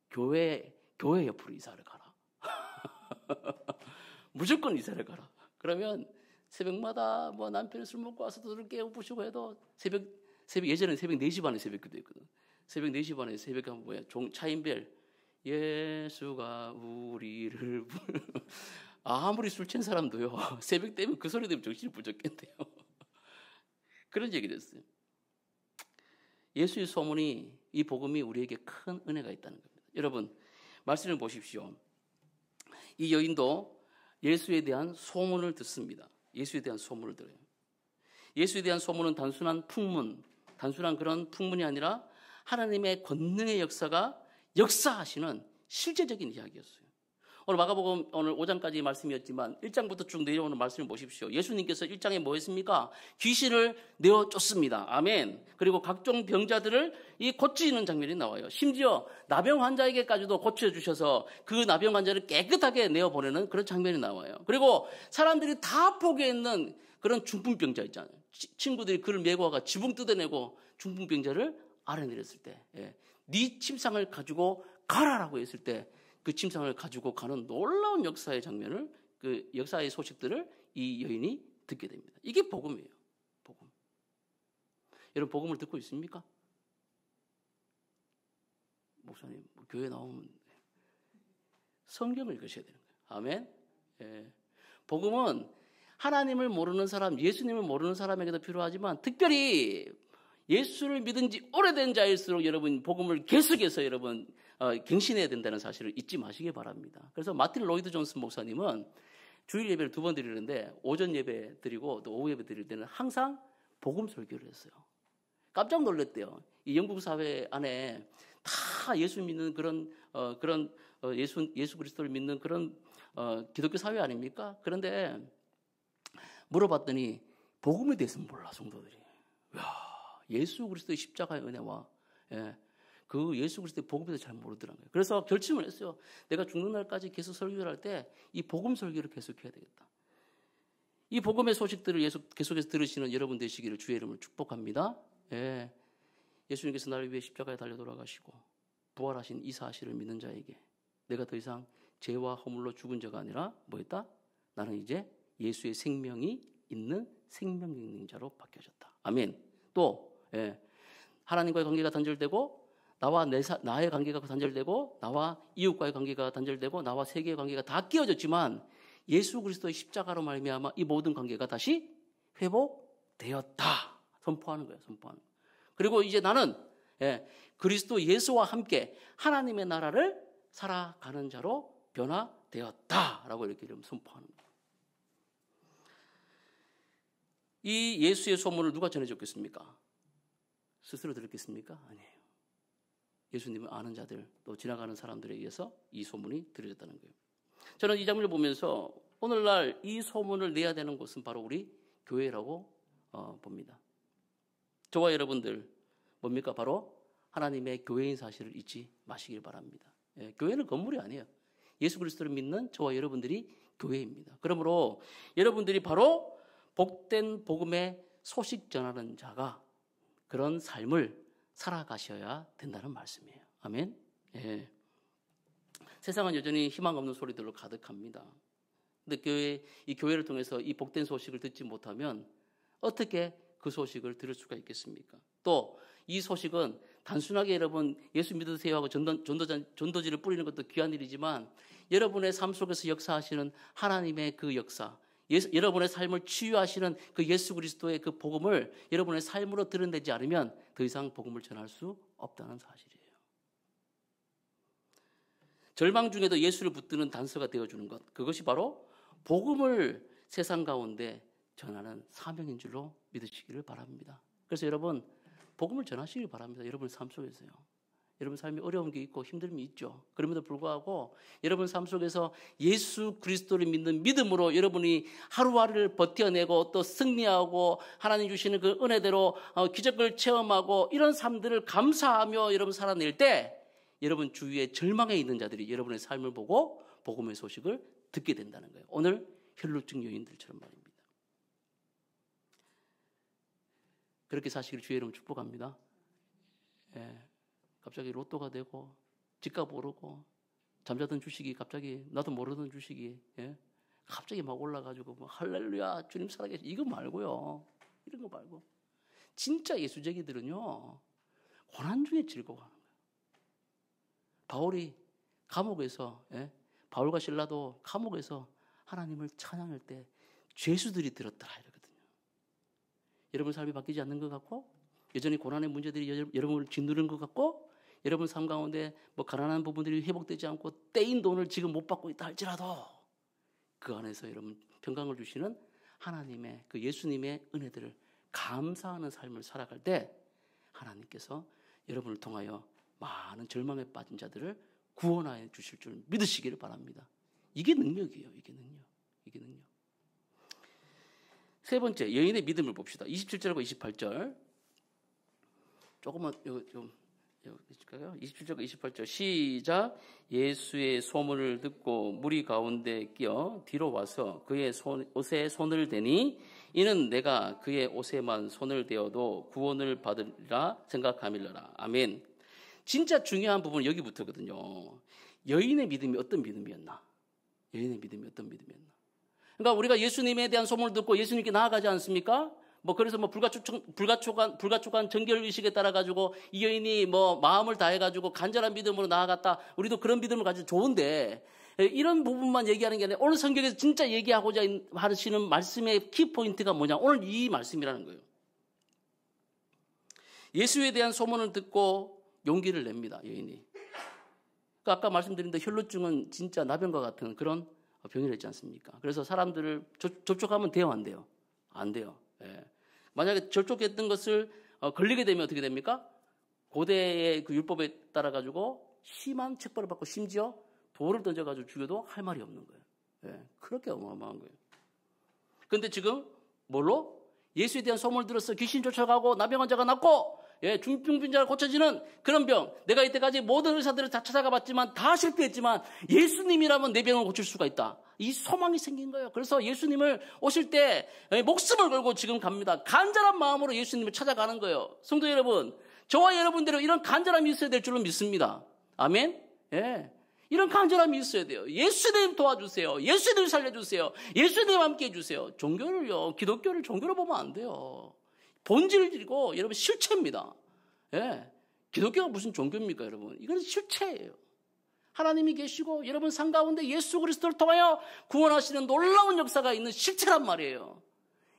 교회 옆으로 이사를 가라. 무조건 이사를 가라. 그러면 새벽마다 뭐 남편이 술 먹고 와서 도 깨우부시고 해도 예전에는 새벽 4시 반에 새벽기도 했거든. 새벽 4시 반에 새벽에 뭐야? 차인벨. 예수가 우리를 아무리 술 취한 사람도요. 새벽 되면 그 소리 들으면 정신이 부족했대요. 그런 얘기를 했어요. 예수의 소문이 이 복음이 우리에게 큰 은혜가 있다는 겁니다. 여러분 말씀을 보십시오. 이 여인도 예수에 대한 소문을 듣습니다. 예수에 대한 소문을 들어요. 예수에 대한 소문은 단순한 그런 풍문이 아니라 하나님의 권능의 역사가 역사하시는 실제적인 이야기였어요. 오늘 마가복음 오늘 5장까지 말씀이었지만 1장부터 쭉 내려오는 말씀을 보십시오. 예수님께서 1장에 뭐 했습니까? 귀신을 내어 쫓습니다. 아멘. 그리고 각종 병자들을 고치는 장면이 나와요. 심지어 나병 환자에게까지도 고쳐주셔서 그 나병 환자를 깨끗하게 내어보내는 그런 장면이 나와요. 그리고 사람들이 다 포기했는 그런 중풍병자 있잖아요. 친구들이 그를 메고 와가 지붕 뜯어내고 중풍병자를 알아내렸을 때 네 침상을 가지고 가라라고 했을 때 그 침상을 가지고 가는 놀라운 역사의 장면을 그 역사의 소식들을 이 여인이 듣게 됩니다. 이게 복음이에요. 복음. 여러분 복음을 듣고 있습니까? 목사님 교회 나오면 성경을 읽으셔야 되는 거예요. 아멘. 예. 복음은 하나님을 모르는 사람, 예수님을 모르는 사람에게도 필요하지만 특별히 예수를 믿은 지 오래된 자일수록 여러분 복음을 계속해서 여러분 갱신해야 된다는 사실을 잊지 마시기 바랍니다. 그래서 마틴 로이드 존슨 목사님은 주일 예배를 2번 드리는데 오전 예배 드리고 또 오후 예배 드릴 때는 항상 복음 설교를 했어요. 깜짝 놀랐대요. 이 영국 사회 안에 다 예수 믿는 그런 예수 그리스도를 믿는 그런 기독교 사회 아닙니까? 그런데 물어봤더니 복음에 대해서는 몰라 성도들이. 예수 그리스도의 십자가의 은혜와 그 예수 그리스도의 복음에 대해서 잘 모르더라고요. 그래서 결심을 했어요. 내가 죽는 날까지 계속 설교를 할 때 이 복음 설교를 계속해야 되겠다. 이 복음의 소식들을 계속해서 들으시는 여러분 되시기를 주의 이름으로 축복합니다. 예수님께서 나를 위해 십자가에 달려 돌아가시고 부활하신 이 사실을 믿는 자에게 내가 더 이상 죄와 허물로 죽은 자가 아니라 뭐였다? 나는 이제 예수의 생명이 있는 생명 있는 자로 바뀌어졌다. 아멘. 또 하나님과의 관계가 단절되고 나와 나의 관계가 단절되고 나와 이웃과의 관계가 단절되고 나와 세계의 관계가 다 끼어졌지만 예수 그리스도의 십자가로 말미암아 이 모든 관계가 다시 회복되었다. 선포하는 거예요. 선포하는 거예요. 그리고 이제 나는 그리스도 예수와 함께 하나님의 나라를 살아가는 자로 변화되었다라고 이렇게 선포하는 거예요. 이 예수의 소문을 누가 전해줬겠습니까? 스스로 들었겠습니까? 아니에요. 예수님을 아는 자들, 또 지나가는 사람들에 의해서 이 소문이 들려졌다는 거예요. 저는 이 장면을 보면서 오늘날 이 소문을 내야 되는 곳은 바로 우리 교회라고 봅니다. 저와 여러분들 뭡니까? 바로 하나님의 교회인 사실을 잊지 마시길 바랍니다. 예, 교회는 건물이 아니에요. 예수 그리스도를 믿는 저와 여러분들이 교회입니다. 그러므로 여러분들이 바로 복된 복음의 소식 전하는 자가 그런 삶을 살아가셔야 된다는 말씀이에요. 아멘. 예. 세상은 여전히 희망 없는 소리들로 가득합니다. 근데 이 교회를 통해서 이 복된 소식을 듣지 못하면 어떻게 그 소식을 들을 수가 있겠습니까? 또 이 소식은 단순하게 여러분 예수 믿으세요 하고 전도지를 뿌리는 것도 귀한 일이지만 여러분의 삶 속에서 역사하시는 하나님의 그 역사, 여러분의 삶을 치유하시는 그 예수 그리스도의 그 복음을 여러분의 삶으로 드러내지 않으면 더 이상 복음을 전할 수 없다는 사실이에요. 절망 중에도 예수를 붙드는 단서가 되어주는 것, 그것이 바로 복음을 세상 가운데 전하는 사명인 줄로 믿으시기를 바랍니다. 그래서 여러분 복음을 전하시길 바랍니다. 여러분 삶 속에서요. 여러분 삶이 어려운 게 있고 힘듦이 있죠. 그럼에도 불구하고 여러분 삶 속에서 예수 그리스도를 믿는 믿음으로 여러분이 하루하루를 버텨내고 또 승리하고 하나님 주시는 그 은혜대로 기적을 체험하고 이런 삶들을 감사하며 여러분 살아낼 때 여러분 주위에 절망에 있는 자들이 여러분의 삶을 보고 복음의 소식을 듣게 된다는 거예요. 오늘 혈루증 여인들처럼 말입니다. 그렇게 사시기를 주의 이름으로 축복합니다. 예. 갑자기 로또가 되고 집값 오르고 잠자던 주식이 갑자기 나도 모르던 주식이 갑자기 막 올라가지고 막 할렐루야 주님 살아계시 이거 말고요. 이런 거 말고 진짜 예수쟁이들은요 고난 중에 즐거워하는 거예요. 바울이 감옥에서 바울과 실라도 감옥에서 하나님을 찬양할 때 죄수들이 들었더라 이러거든요. 여러분 삶이 바뀌지 않는 것 같고 여전히 고난의 문제들이 여러분을 짓누르는 것 같고 여러분 삶 가운데 뭐 가난한 부분들이 회복되지 않고 떼인 돈을 지금 못 받고 있다 할지라도 그 안에서 여러분 평강을 주시는 하나님의 그 예수님의 은혜들을 감사하는 삶을 살아갈 때 하나님께서 여러분을 통하여 많은 절망에 빠진 자들을 구원하여 주실 줄 믿으시기를 바랍니다. 이게 능력이에요. 이게 능력. 세 번째 여인의 믿음을 봅시다. 27절과 28절 조금만 좀 27절과 28절 시작. 예수의 소문을 듣고 무리 가운데 끼어 뒤로 와서 그의 옷에 손을 대니 이는 내가 그의 옷에만 손을 대어도 구원을 받으리라 생각함이라. 아멘. 진짜 중요한 부분은 여기부터거든요. 여인의 믿음이 어떤 믿음이었나? 그러니까 우리가 예수님에 대한 소문을 듣고 예수님께 나아가지 않습니까? 그래서 불가촉한 정결 의식에 따라 가지고 이 여인이 마음을 다해 가지고 간절한 믿음으로 나아갔다. 우리도 그런 믿음을 가지고 좋은데 이런 부분만 얘기하는 게 아니라 오늘 성경에서 진짜 얘기하고자 하시는 말씀의 키포인트가 뭐냐? 오늘 이 말씀이라는 거예요. 예수에 대한 소문을 듣고 용기를 냅니다. 여인이. 그러니까 아까 말씀드린 대로 혈루증은 진짜 나병과 같은 그런 병이 있지 않습니까? 그래서 사람들을 접촉하면 돼요, 안 돼요? 안 돼요. 예. 만약에 접촉했던 것을 걸리게 되면 어떻게 됩니까? 고대의 그 율법에 따라 가지고 심한 책벌을 받고 심지어 돌을 던져가지고 죽여도 할 말이 없는 거예요. 예. 그렇게 어마어마한 거예요. 그런데 지금 뭘로? 예수에 대한 소문을 들었어. 귀신 쫓아가고 나병 환자가 낫고 중풍빈자가 고쳐지는 그런 병. 내가 이때까지 모든 의사들을 다 찾아가봤지만 다 실패했지만 예수님이라면 내 병을 고칠 수가 있다. 이 소망이 생긴 거예요. 그래서 예수님을 오실 때 목숨을 걸고 지금 갑니다. 간절한 마음으로 예수님을 찾아가는 거예요. 성도 여러분, 저와 여러분들은 이런 간절함이 있어야 될 줄로 믿습니다. 아멘? 예. 이런 간절함이 있어야 돼요. 예수님 도와주세요. 예수님 살려주세요. 예수님 함께 해주세요. 종교를요, 기독교를 종교로 보면 안 돼요. 본질을 들고 여러분 실체입니다. 예. 기독교가 무슨 종교입니까, 여러분? 이건 실체예요. 하나님이 계시고 여러분 삶 가운데 예수 그리스도를 통하여 구원하시는 놀라운 역사가 있는 실체란 말이에요.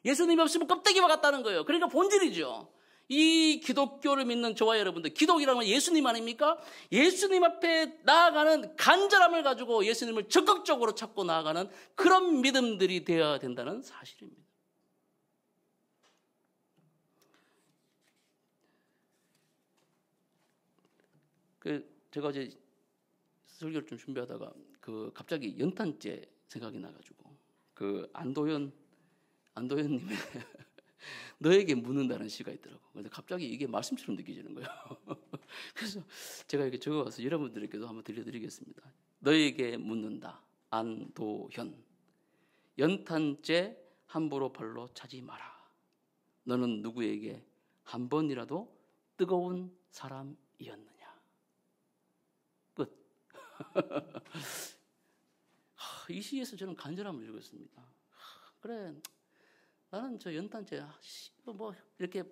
예수님이 없으면 껍데기와 같다는 거예요. 그러니까 본질이죠. 이 기독교를 믿는 저와 여러분들, 기독이라는 건 예수님 아닙니까? 예수님 앞에 나아가는 간절함을 가지고 예수님을 적극적으로 찾고 나아가는 그런 믿음들이 되어야 된다는 사실입니다. 제가 어제 설교를 좀 준비하다가 갑자기 연탄재 생각이 나가지고 안도현 님의 너에게 묻는다는 시가 있더라고. 그래서 갑자기 이게 말씀처럼 느껴지는 거예요. 그래서 제가 이렇게 적어와서 여러분들에게도 한번 들려드리겠습니다. 너에게 묻는다. 안도현. 연탄재 함부로 발로 차지 마라. 너는 누구에게 한 번이라도 뜨거운 사람이었느냐. 끝. 이 시에서 저는 간절함을 읽었습니다. 그래, 나는 저 연탄재 이렇게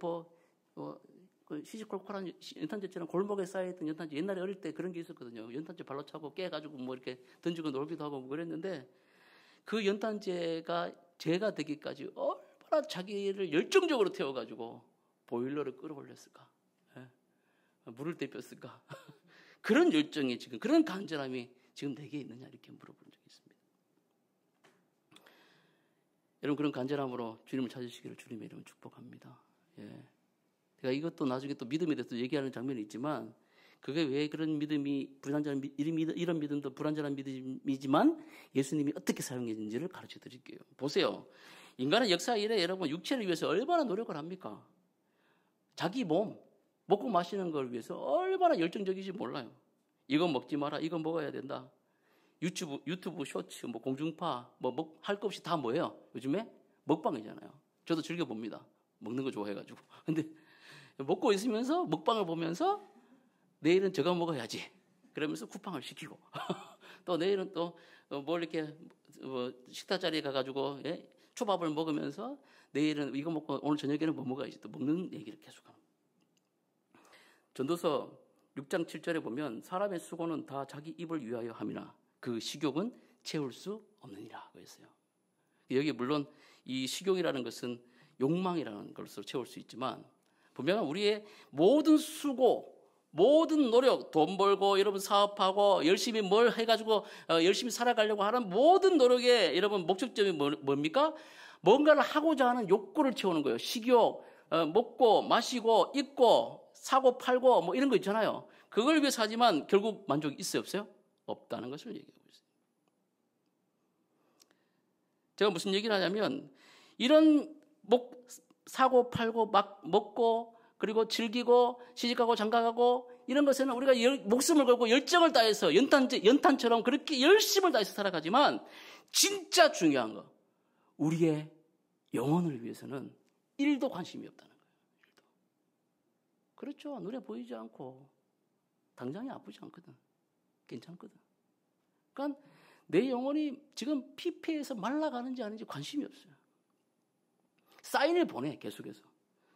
시시콜콜한 연탄재처럼 골목에 쌓여있던 연탄재, 옛날에 어릴 때 그런 게 있었거든요. 연탄재 발로 차고 깨가지고 이렇게 던지고 놀기도 하고 그랬는데, 그 연탄재가 재가 되기까지 얼마나 자기를 열정적으로 태워가지고 보일러를 끌어올렸을까, 물을 데폈을까. 그런 열정이 지금, 그런 간절함이 지금 내게 있느냐 이렇게 물어본 적이 있습니다. 여러분, 그런 간절함으로 주님을 찾으시기를 주님의 이름으로 축복합니다. 제가 이것도 나중에 또 믿음에 대해서 얘기하는 장면이 있지만, 그게 왜 그런 믿음이 이런 믿음도 불완전한 믿음이지만 예수님이 어떻게 사용했는지를 가르쳐 드릴게요. 보세요. 인간은 역사 이래 여러분 육체를 위해서 얼마나 노력을 합니까? 자기 몸 먹고 마시는 걸 위해서 얼마나 열정적인지 몰라요. 이거 먹지 마라, 이거 먹어야 된다. 유튜브 쇼츠, 공중파, 할 거 없이 다 뭐예요? 요즘에 먹방이잖아요. 저도 즐겨봅니다. 먹는 거 좋아해가지고. 근데 먹고 있으면서 먹방을 보면서 내일은 저거 먹어야지. 그러면서 쿠팡을 시키고. 또 내일은 또 이렇게 식탁 자리에 가가지고 초밥을 먹으면서 내일은 이거 먹고 오늘 저녁에는 뭐 먹어야지. 또 먹는 얘기를 계속합니다. 전도서 6장 7절에 보면 사람의 수고는 다 자기 입을 위하여 함이나 그 식욕은 채울 수 없느니라 그랬어요. 여기 물론 이 식욕이라는 것은 욕망이라는 것으로 채울 수 있지만 보면 우리의 모든 수고, 모든 노력, 돈 벌고 여러분 사업하고 열심히 뭘 해가지고 열심히 살아가려고 하는 모든 노력의 여러분 목적점이 뭡니까? 뭔가를 하고자 하는 욕구를 채우는 거예요. 식욕, 먹고 마시고 입고 사고 팔고 이런 거 있잖아요. 그걸 위해서 하지만 결국 만족이 있어요, 없어요? 없다는 것을 얘기하고 있어요. 제가 무슨 얘기를 하냐면 이런 사고 팔고 막 먹고 그리고 즐기고 시집가고 장가가고 이런 것에는 우리가 목숨을 걸고 열정을 다해서 연탄처럼 그렇게 열심을 다해서 살아가지만 진짜 중요한 거 우리의 영혼을 위해서는 1도 관심이 없다는 거예요. 1도. 그렇죠. 눈에 보이지 않고 당장이 아프지 않거든. 괜찮거든. 그러니까 내 영혼이 지금 피폐해서 말라가는지 아닌지 관심이 없어요. 사인을 보내 계속해서.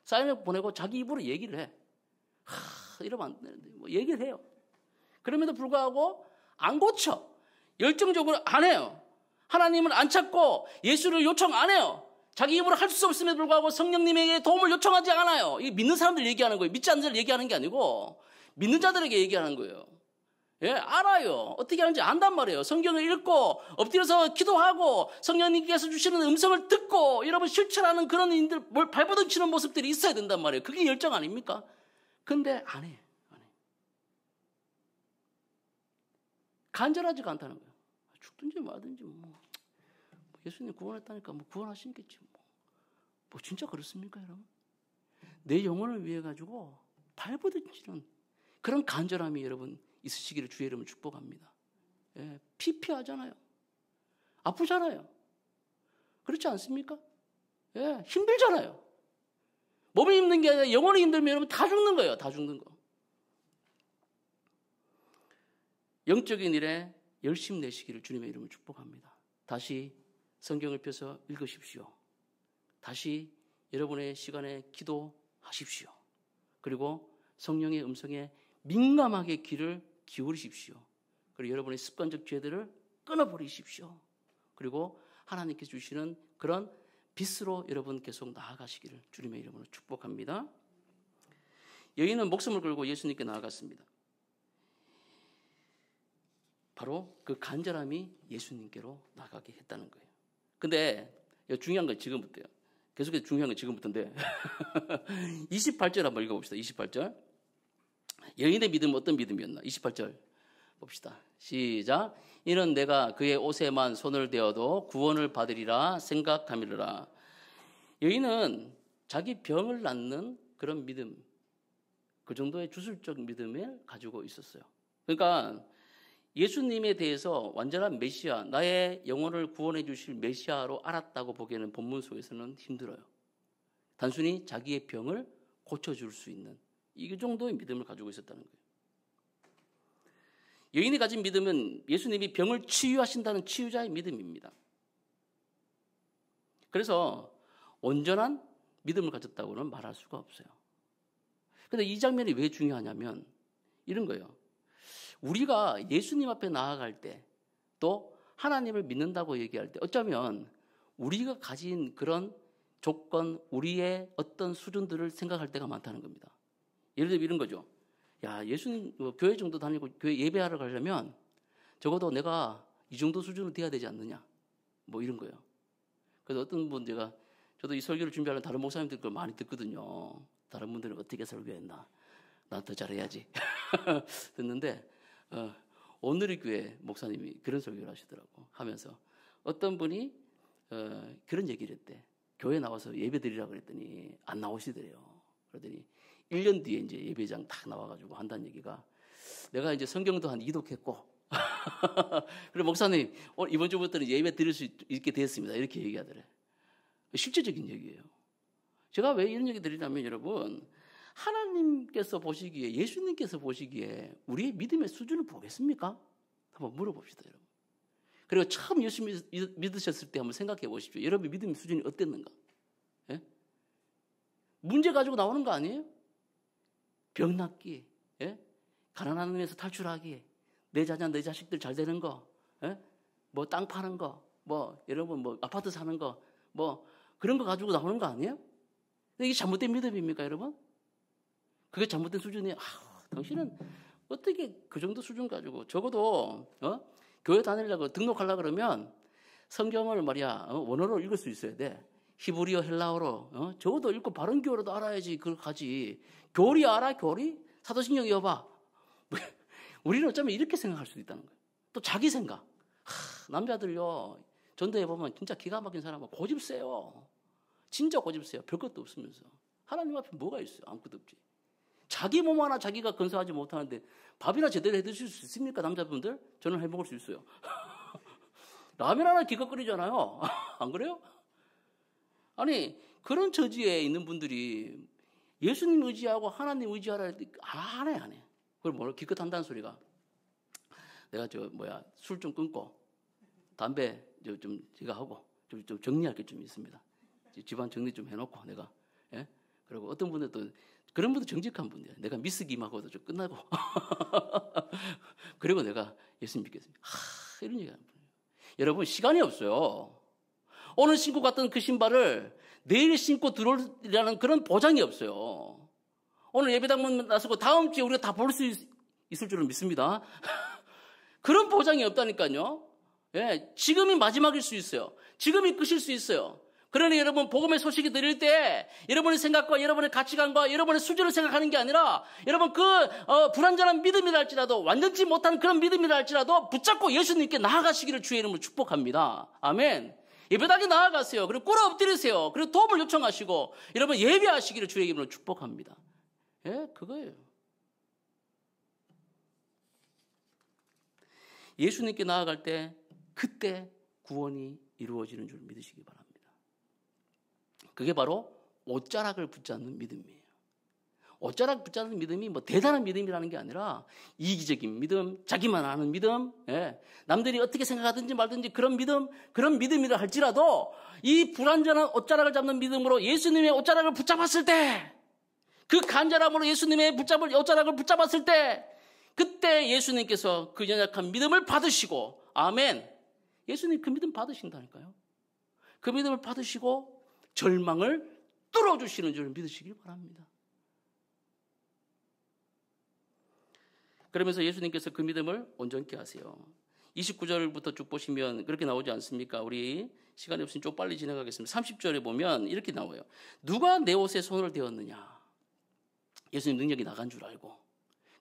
사인을 보내고 자기 입으로 얘기를 해. 이러면 안 되는데 얘기를 해요. 그럼에도 불구하고 안 고쳐. 열정적으로 안 해요. 하나님을 안 찾고 예수를 요청 안 해요. 자기 입으로 할 수 없음에도 불구하고 성령님에게 도움을 요청하지 않아요. 이 믿는 사람들 얘기하는 거예요. 믿지 않는 자들 얘기하는 게 아니고 믿는 자들에게 얘기하는 거예요. 알아요. 어떻게 하는지 안단 말이에요. 성경을 읽고 엎드려서 기도하고 성령님께서 주시는 음성을 듣고 여러분 실천하는 그런 인들 뭘 발버둥 치는 모습들이 있어야 된단 말이에요. 그게 열정 아닙니까? 근데 안 해. 간절하지가 않다는 거예요. 죽든지 마든지 예수님 구원했다니까 구원하시겠지 진짜 그렇습니까 여러분? 내 영혼을 위해 가지고 발버둥 치는 그런 간절함이 여러분 있으시기를 주의 이름으로 축복합니다. 피폐하잖아요. 아프잖아요. 그렇지 않습니까? 힘들잖아요. 몸이 힘든 게 아니라 영혼이 힘들면 여러분 다 죽는 거예요. 다 죽는 거. 영적인 일에 열심 내시기를 주님의 이름으로 축복합니다. 다시 성경을 펴서 읽으십시오. 다시 여러분의 시간에 기도하십시오. 그리고 성령의 음성에 민감하게 귀를 기울이십시오. 그리고 여러분의 습관적 죄들을 끊어버리십시오. 그리고 하나님께서 주시는 그런 빛으로 여러분 계속 나아가시기를 주님의 이름으로 축복합니다. 여인은 목숨을 걸고 예수님께 나아갔습니다. 바로 그 간절함이 예수님께로 나가게 했다는 거예요. 근데 중요한 건 지금부터예요. 계속해서 중요한 건 지금부터인데 28절 한번 읽어봅시다. 28절. 여인의 믿음은 어떤 믿음이었나? 28절 봅시다. 시작. 이는 내가 그의 옷에만 손을 대어도 구원을 받으리라 생각함이라. 여인은 자기 병을 낫는 그런 믿음, 그 정도의 주술적 믿음을 가지고 있었어요. 그러니까 예수님에 대해서 완전한 메시아, 나의 영혼을 구원해 주실 메시아로 알았다고 보기에는 본문 속에서는 힘들어요. 단순히 자기의 병을 고쳐줄 수 있는 이 정도의 믿음을 가지고 있었다는 거예요. 여인이 가진 믿음은 예수님이 병을 치유하신다는 치유자의 믿음입니다. 그래서 온전한 믿음을 가졌다고는 말할 수가 없어요. 그런데 이 장면이 왜 중요하냐면 이런 거예요. 우리가 예수님 앞에 나아갈 때, 또 하나님을 믿는다고 얘기할 때 어쩌면 우리가 가진 그런 조건, 우리의 어떤 수준들을 생각할 때가 많다는 겁니다. 예를 들면 이런 거죠. 야, 예수님 교회 정도 다니고 교회 예배하러 가려면 적어도 내가 이 정도 수준으로 돼야 되지 않느냐, 뭐 이런 거예요. 그래서 어떤 분, 저도 이 설교를 준비하는 다른 목사님들 걸 많이 듣거든요. 다른 분들은 어떻게 설교했나, 나 더 잘해야지 듣는데 오늘의 교회 목사님이 그런 설교를 하시더라고. 하면서 어떤 분이 그런 얘기를 했대. 교회 나와서 예배 드리라고 그랬더니 안 나오시더래요. 그러더니 1년 뒤에 이제 예배장 딱 나와가지고 한다는 얘기가, 내가 이제 성경도 한 이독했고 그리고 목사님 이번 주부터는 예배 드릴 수 있게 되었습니다, 이렇게 얘기하더래. 실제적인 얘기예요. 제가 왜 이런 얘기 드리냐면, 여러분, 하나님께서 보시기에, 예수님께서 보시기에 우리의 믿음의 수준을 보겠습니까? 한번 물어봅시다, 여러분. 그리고 처음 예수 믿으셨을 때 한번 생각해 보십시오. 여러분의 믿음의 수준이 어땠는가? 예? 문제 가지고 나오는 거 아니에요? 병 낫기, 예? 가난한 데서 탈출하기, 내 자녀, 내 자식들 잘 되는 거, 예? 뭐 땅 파는 거, 뭐 여러분 뭐 아파트 사는 거, 뭐 그런 거 가지고 나오는 거 아니에요? 이게 잘못된 믿음입니까, 여러분? 그게 잘못된 수준이에요. 당신은 어떻게 그 정도 수준 가지고, 적어도 교회 다니려고 등록하려고 그러면 성경을 말이야 원어로 읽을 수 있어야 돼. 히브리어, 헬라어로 적어도 읽고 바른 교리도 알아야지 그걸 가지. 교리 알아? 교리? 사도신경 이어봐. 우리는 어쩌면 이렇게 생각할 수도 있다는 거예요. 또 자기 생각. 남자들요, 전도해 보면 진짜 기가 막힌 사람은 고집 세요. 진짜 고집 세요. 별것도 없으면서. 하나님 앞에 뭐가 있어요? 아무것도 없지. 자기 몸 하나 자기가 건설하지 못하는데 밥이나 제대로 해 드실 수 있습니까, 남자분들? 저는 해 먹을 수 있어요. 라면 하나 기껏 끓이잖아요. 안 그래요? 아니, 그런 처지에 있는 분들이 예수님 의지하고 하나님 의지하라 할 때 안 해. 그걸 뭘 기껏 한다는 소리가. 내가 술 좀 끊고 담배 좀 제가 하고 좀 정리할 게 좀 있습니다. 집안 정리 좀 해놓고 내가. 예? 그리고 어떤 분들도 그런 분도 정직한 분이에요. 내가 미스김하고도 좀 끝나고 그리고 내가 예수님 믿겠습니다. 이런 얘기하는 분이에요. 여러분, 시간이 없어요. 오늘 신고 갔던 그 신발을 내일 신고 들어오리라는 그런 보장이 없어요. 오늘 예배당문 나서고 다음 주에 우리가 다 볼 수 있을 줄은 믿습니다. 그런 보장이 없다니까요. 예, 지금이 마지막일 수 있어요. 지금이 끝일 수 있어요. 그러니 여러분, 복음의 소식이 들릴 때 여러분의 생각과 여러분의 가치관과 여러분의 수준을 생각하는 게 아니라, 여러분 불완전한 믿음이라 할지라도, 완전치 못한 그런 믿음이라 할지라도 붙잡고 예수님께 나아가시기를 주의 이름으로 축복합니다. 아멘. 예배당에 나아가세요. 그리고 꿇어 엎드리세요. 그리고 도움을 요청하시고 여러분 예배하시기를 주의 이름으로 축복합니다. 예, 그거예요. 예수님께 나아갈 때 그때 구원이 이루어지는 줄 믿으시기 바랍니다. 그게 바로 옷자락을 붙잡는 믿음이에요. 옷자락 붙잡는 믿음이 뭐 대단한 믿음이라는 게 아니라 이기적인 믿음, 자기만 아는 믿음, 예. 남들이 어떻게 생각하든지 말든지 그런 믿음이라 할지라도 이 불완전한 옷자락을 잡는 믿음으로 예수님의 옷자락을 붙잡았을 때, 그 간절함으로 예수님의 옷자락을 붙잡았을 때, 그때 예수님께서 그 연약한 믿음을 받으시고, 아멘. 예수님 그 믿음 받으신다니까요. 그 믿음을 받으시고 절망을 뚫어주시는 줄 믿으시길 바랍니다. 그러면서 예수님께서 그 믿음을 온전케 하세요. 29절부터 쭉 보시면 그렇게 나오지 않습니까? 우리 시간이 없으니 좀 빨리 진행하겠습니다. 30절에 보면 이렇게 나와요. 누가 내 옷에 손을 대었느냐? 예수님 능력이 나간 줄 알고,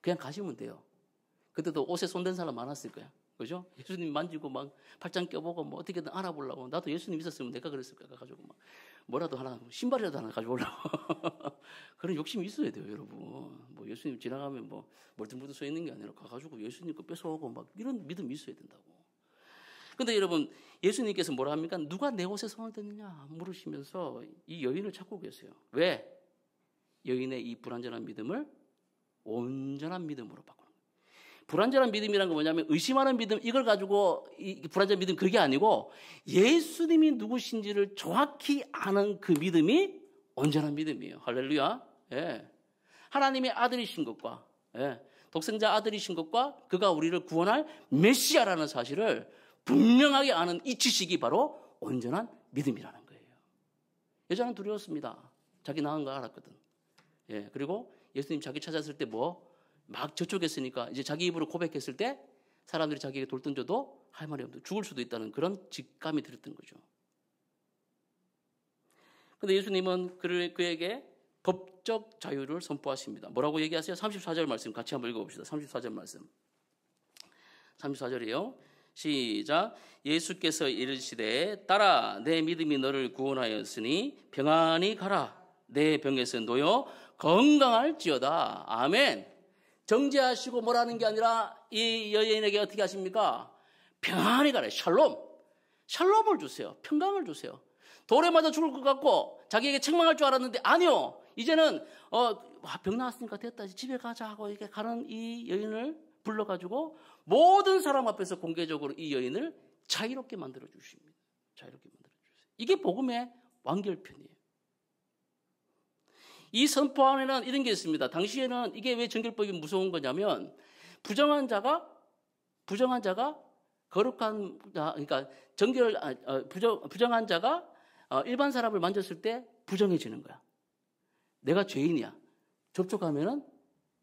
그냥 가시면 돼요. 그때도 옷에 손댄 사람 많았을 거야. 그죠? 예수님 만지고 막 팔짱 껴보고 뭐 어떻게든 알아보려고. 나도 예수님 있었으면 내가 그랬을 거야. 가지고 막 뭐라도 하나, 신발이라도 하나 가져오려고. 그런 욕심이 있어야 돼요, 여러분. 뭐 예수님 지나가면 뭐 멀뚱멀뚱 서 있는 게 아니라 가가지고 예수님 거 뺏어오고 막 이런 믿음이 있어야 된다고. 근데 여러분, 예수님께서 뭐라 합니까? 누가 내 옷에 손을 댔느냐 물으시면서 이 여인을 찾고 계세요. 왜? 여인의 이 불완전한 믿음을 온전한 믿음으로 바꾸는 거예요. 불완전한 믿음이란 건 뭐냐면 의심하는 믿음, 이걸 가지고 이 불완전한 믿음, 그게 아니고 예수님이 누구신지를 정확히 아는 그 믿음이 온전한 믿음이에요. 할렐루야. 예. 하나님의 아들이신 것과, 예, 독생자 아들이신 것과 그가 우리를 구원할 메시아라는 사실을 분명하게 아는 이 지식이 바로 온전한 믿음이라는 거예요. 여자는 두려웠습니다. 자기 나은 거 알았거든. 예, 그리고 예수님 자기 찾았을 때 막 저쪽했으니까 이제 자기 입으로 고백했을 때 사람들이 자기에게 돌 던져도 할 말이 없고 죽을 수도 있다는 그런 직감이 들었던 거죠. 그런데 예수님은 그에게 법적 자유를 선포하십니다. 뭐라고 얘기하세요? 34절 말씀 같이 한번 읽어봅시다. 34절 말씀. 34절이에요. 시작. 예수께서 이르시되 딸아 내 믿음이 너를 구원하였으니 평안히 가라. 내 병에서 놓여 건강할지어다. 아멘. 정죄하시고 뭐라는 게 아니라 이 여인에게 어떻게 하십니까? 평안히 가라. 샬롬. 샬롬을 주세요. 평강을 주세요. 돌에 맞아 죽을 것 같고 자기에게 책망할 줄 알았는데 아니요. 이제는 병 나았으니까 됐다. 집에 가자 하고 이렇게 가는 이 여인을 불러가지고 모든 사람 앞에서 공개적으로 이 여인을 자유롭게 만들어 주십니다. 자유롭게 만들어 주세요. 이게 복음의 완결편이에요. 이 선포 안에는 이런 게 있습니다. 당시에는 이게 왜 정결법이 무서운 거냐면 부정한 자가 거룩한 자, 그러니까 부정한 자가 일반 사람을 만졌을 때 부정해지는 거야. 내가 죄인이야. 접촉하면은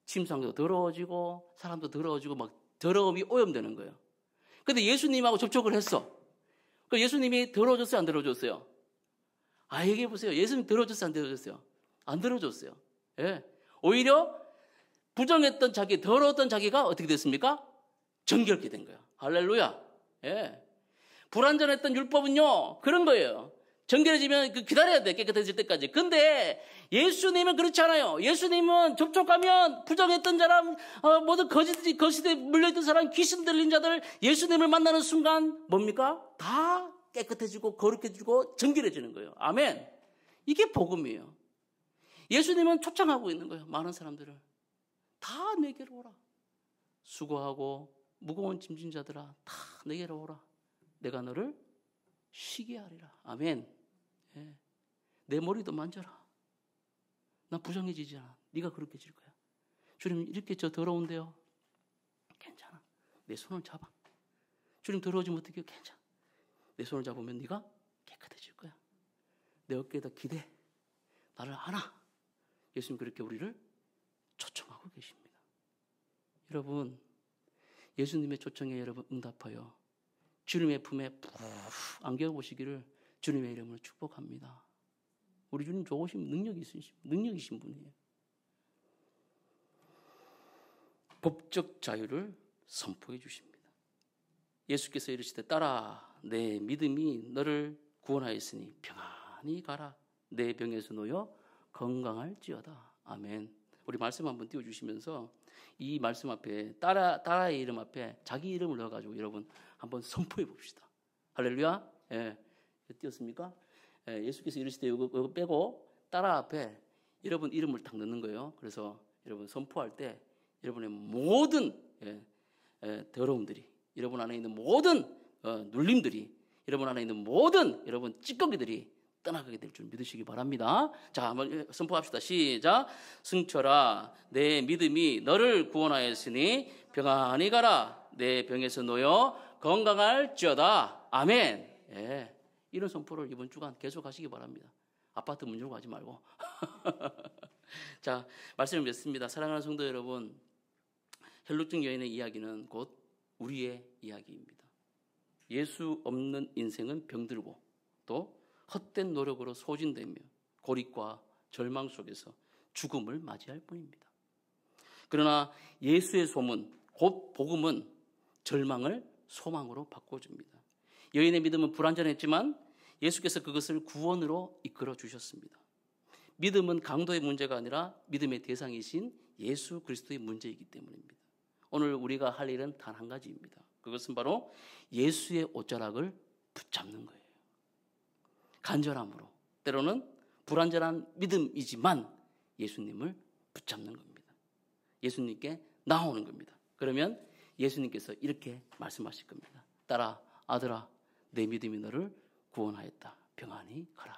침상도 더러워지고 사람도 더러워지고 막 더러움이 오염되는 거예요. 근데 예수님하고 접촉을 했어. 그 예수님이 더러워졌어요, 안 더러워졌어요? 얘기해 보세요. 예수님 더러워졌어요, 안 더러워졌어요? 안 더러워졌어요. 예. 오히려 부정했던 자기, 더러웠던 자기가 어떻게 됐습니까? 정결케 된 거예요. 할렐루야. 예. 불완전했던 율법은요, 그런 거예요. 정결해지면 기다려야 돼, 깨끗해질 때까지. 근데 예수님은 그렇지 않아요. 예수님은 접촉하면 부정했던 사람, 모든 거짓에 물려있던 사람, 귀신 들린 자들, 예수님을 만나는 순간 뭡니까? 다 깨끗해지고 거룩해지고 정결해지는 거예요. 아멘. 이게 복음이에요. 예수님은 초청하고 있는 거예요. 많은 사람들을. 다 내게로 오라. 수고하고 무거운 짐진 자들아, 다 내게로 오라. 내가 너를 쉬게 하리라. 아멘. 예. 내 머리도 만져라. 나 부정해지지 않아. 네가 그렇게 질 거야. 주님 이렇게 저 더러운데요. 괜찮아. 내 손을 잡아. 주님 더러워지면 어떻게 해요? 괜찮아. 내 손을 잡으면 네가 깨끗해질 거야. 내 어깨에다 기대. 나를 안아. 예수님 그렇게 우리를 초청하고 계십니다. 여러분, 예수님의 초청에 여러분 응답하여 주님의 품에 푹 안겨보시기를 주님의 이름으로 축복합니다. 우리 주님 좋으신 능력이신 분이에요. 법적 자유를 선포해 주십니다. 예수께서 이르시되 딸아 내 믿음이 너를 구원하였으니 평안히 가라. 내 병에서 놓여 건강할지어다. 아멘. 우리 말씀 한번 띄워주시면서 이 말씀 앞에 딸아의 이름 앞에 자기 이름을 넣어가지고 여러분 한번 선포해 봅시다. 할렐루야. 예, 띄웠습니까? 예, 예수께서 이르시되 이거 빼고 딸아 앞에 여러분 이름을 딱 넣는 거예요. 그래서 여러분 선포할 때 여러분의 모든 더러움들이, 여러분 안에 있는 모든 눌림들이, 여러분 안에 있는 모든 여러분 찌꺼기들이 떠나가게 될 줄 믿으시기 바랍니다. 자, 한번 선포합시다. 시작. 승철아 내 믿음이 너를 구원하였으니 평안히 가라. 내 병에서 놓여 건강할지어다. 아멘. 예, 이런 선포를 이번 주간 계속 하시기 바랍니다. 아파트 문 열고 하지 말고. 자, 말씀을 맺습니다. 사랑하는 성도 여러분, 혈루증 여인의 이야기는 곧 우리의 이야기입니다. 예수 없는 인생은 병들고 또 헛된 노력으로 소진되며 고립과 절망 속에서 죽음을 맞이할 뿐입니다. 그러나 예수의 소문, 곧 복음은 절망을 소망으로 바꿔줍니다. 여인의 믿음은 불완전했지만 예수께서 그것을 구원으로 이끌어 주셨습니다. 믿음은 강도의 문제가 아니라 믿음의 대상이신 예수 그리스도의 문제이기 때문입니다. 오늘 우리가 할 일은 단 한 가지입니다. 그것은 바로 예수의 옷자락을 붙잡는 거예요. 간절함으로, 때로는 불완전한 믿음이지만 예수님을 붙잡는 겁니다. 예수님께 나오는 겁니다. 그러면 예수님께서 이렇게 말씀하실 겁니다. 딸아, 아들아, 내 믿음이 너를 구원하였다. 평안히 가라.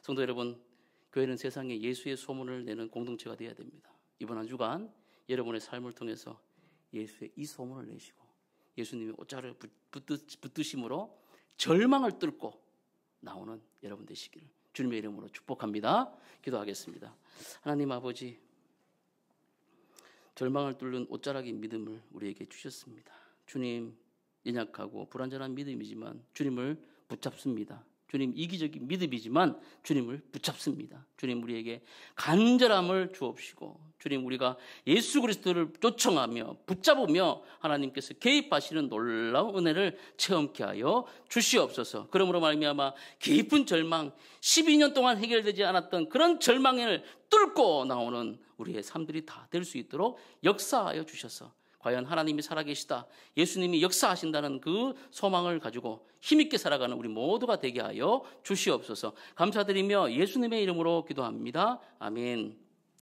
성도 여러분, 교회는 세상에 예수의 소문을 내는 공동체가 되어야 됩니다. 이번 한 주간 여러분의 삶을 통해서 예수의 이 소문을 내시고 예수님의 옷자락을 붙드심으로 절망을 뚫고 나오는 여러분 되시기를 주님의 이름으로 축복합니다. 기도하겠습니다. 하나님 아버지, 절망을 뚫는 옷자락인 믿음을 우리에게 주셨습니다. 주님, 연약하고 불완전한 믿음이지만 주님을 붙잡습니다. 주님, 이기적인 믿음이지만 주님을 붙잡습니다. 주님, 우리에게 간절함을 주옵시고 주님, 우리가 예수 그리스도를 쫓아가며 붙잡으며 하나님께서 개입하시는 놀라운 은혜를 체험케 하여 주시옵소서. 그러므로 말미암아 깊은 절망, 12년 동안 해결되지 않았던 그런 절망을 뚫고 나오는 우리의 삶들이 다 될 수 있도록 역사하여 주셔서 과연 하나님이 살아계시다, 예수님이 역사하신다는 그 소망을 가지고 힘있게 살아가는 우리 모두가 되게 하여 주시옵소서. 감사드리며 예수님의 이름으로 기도합니다. 아멘.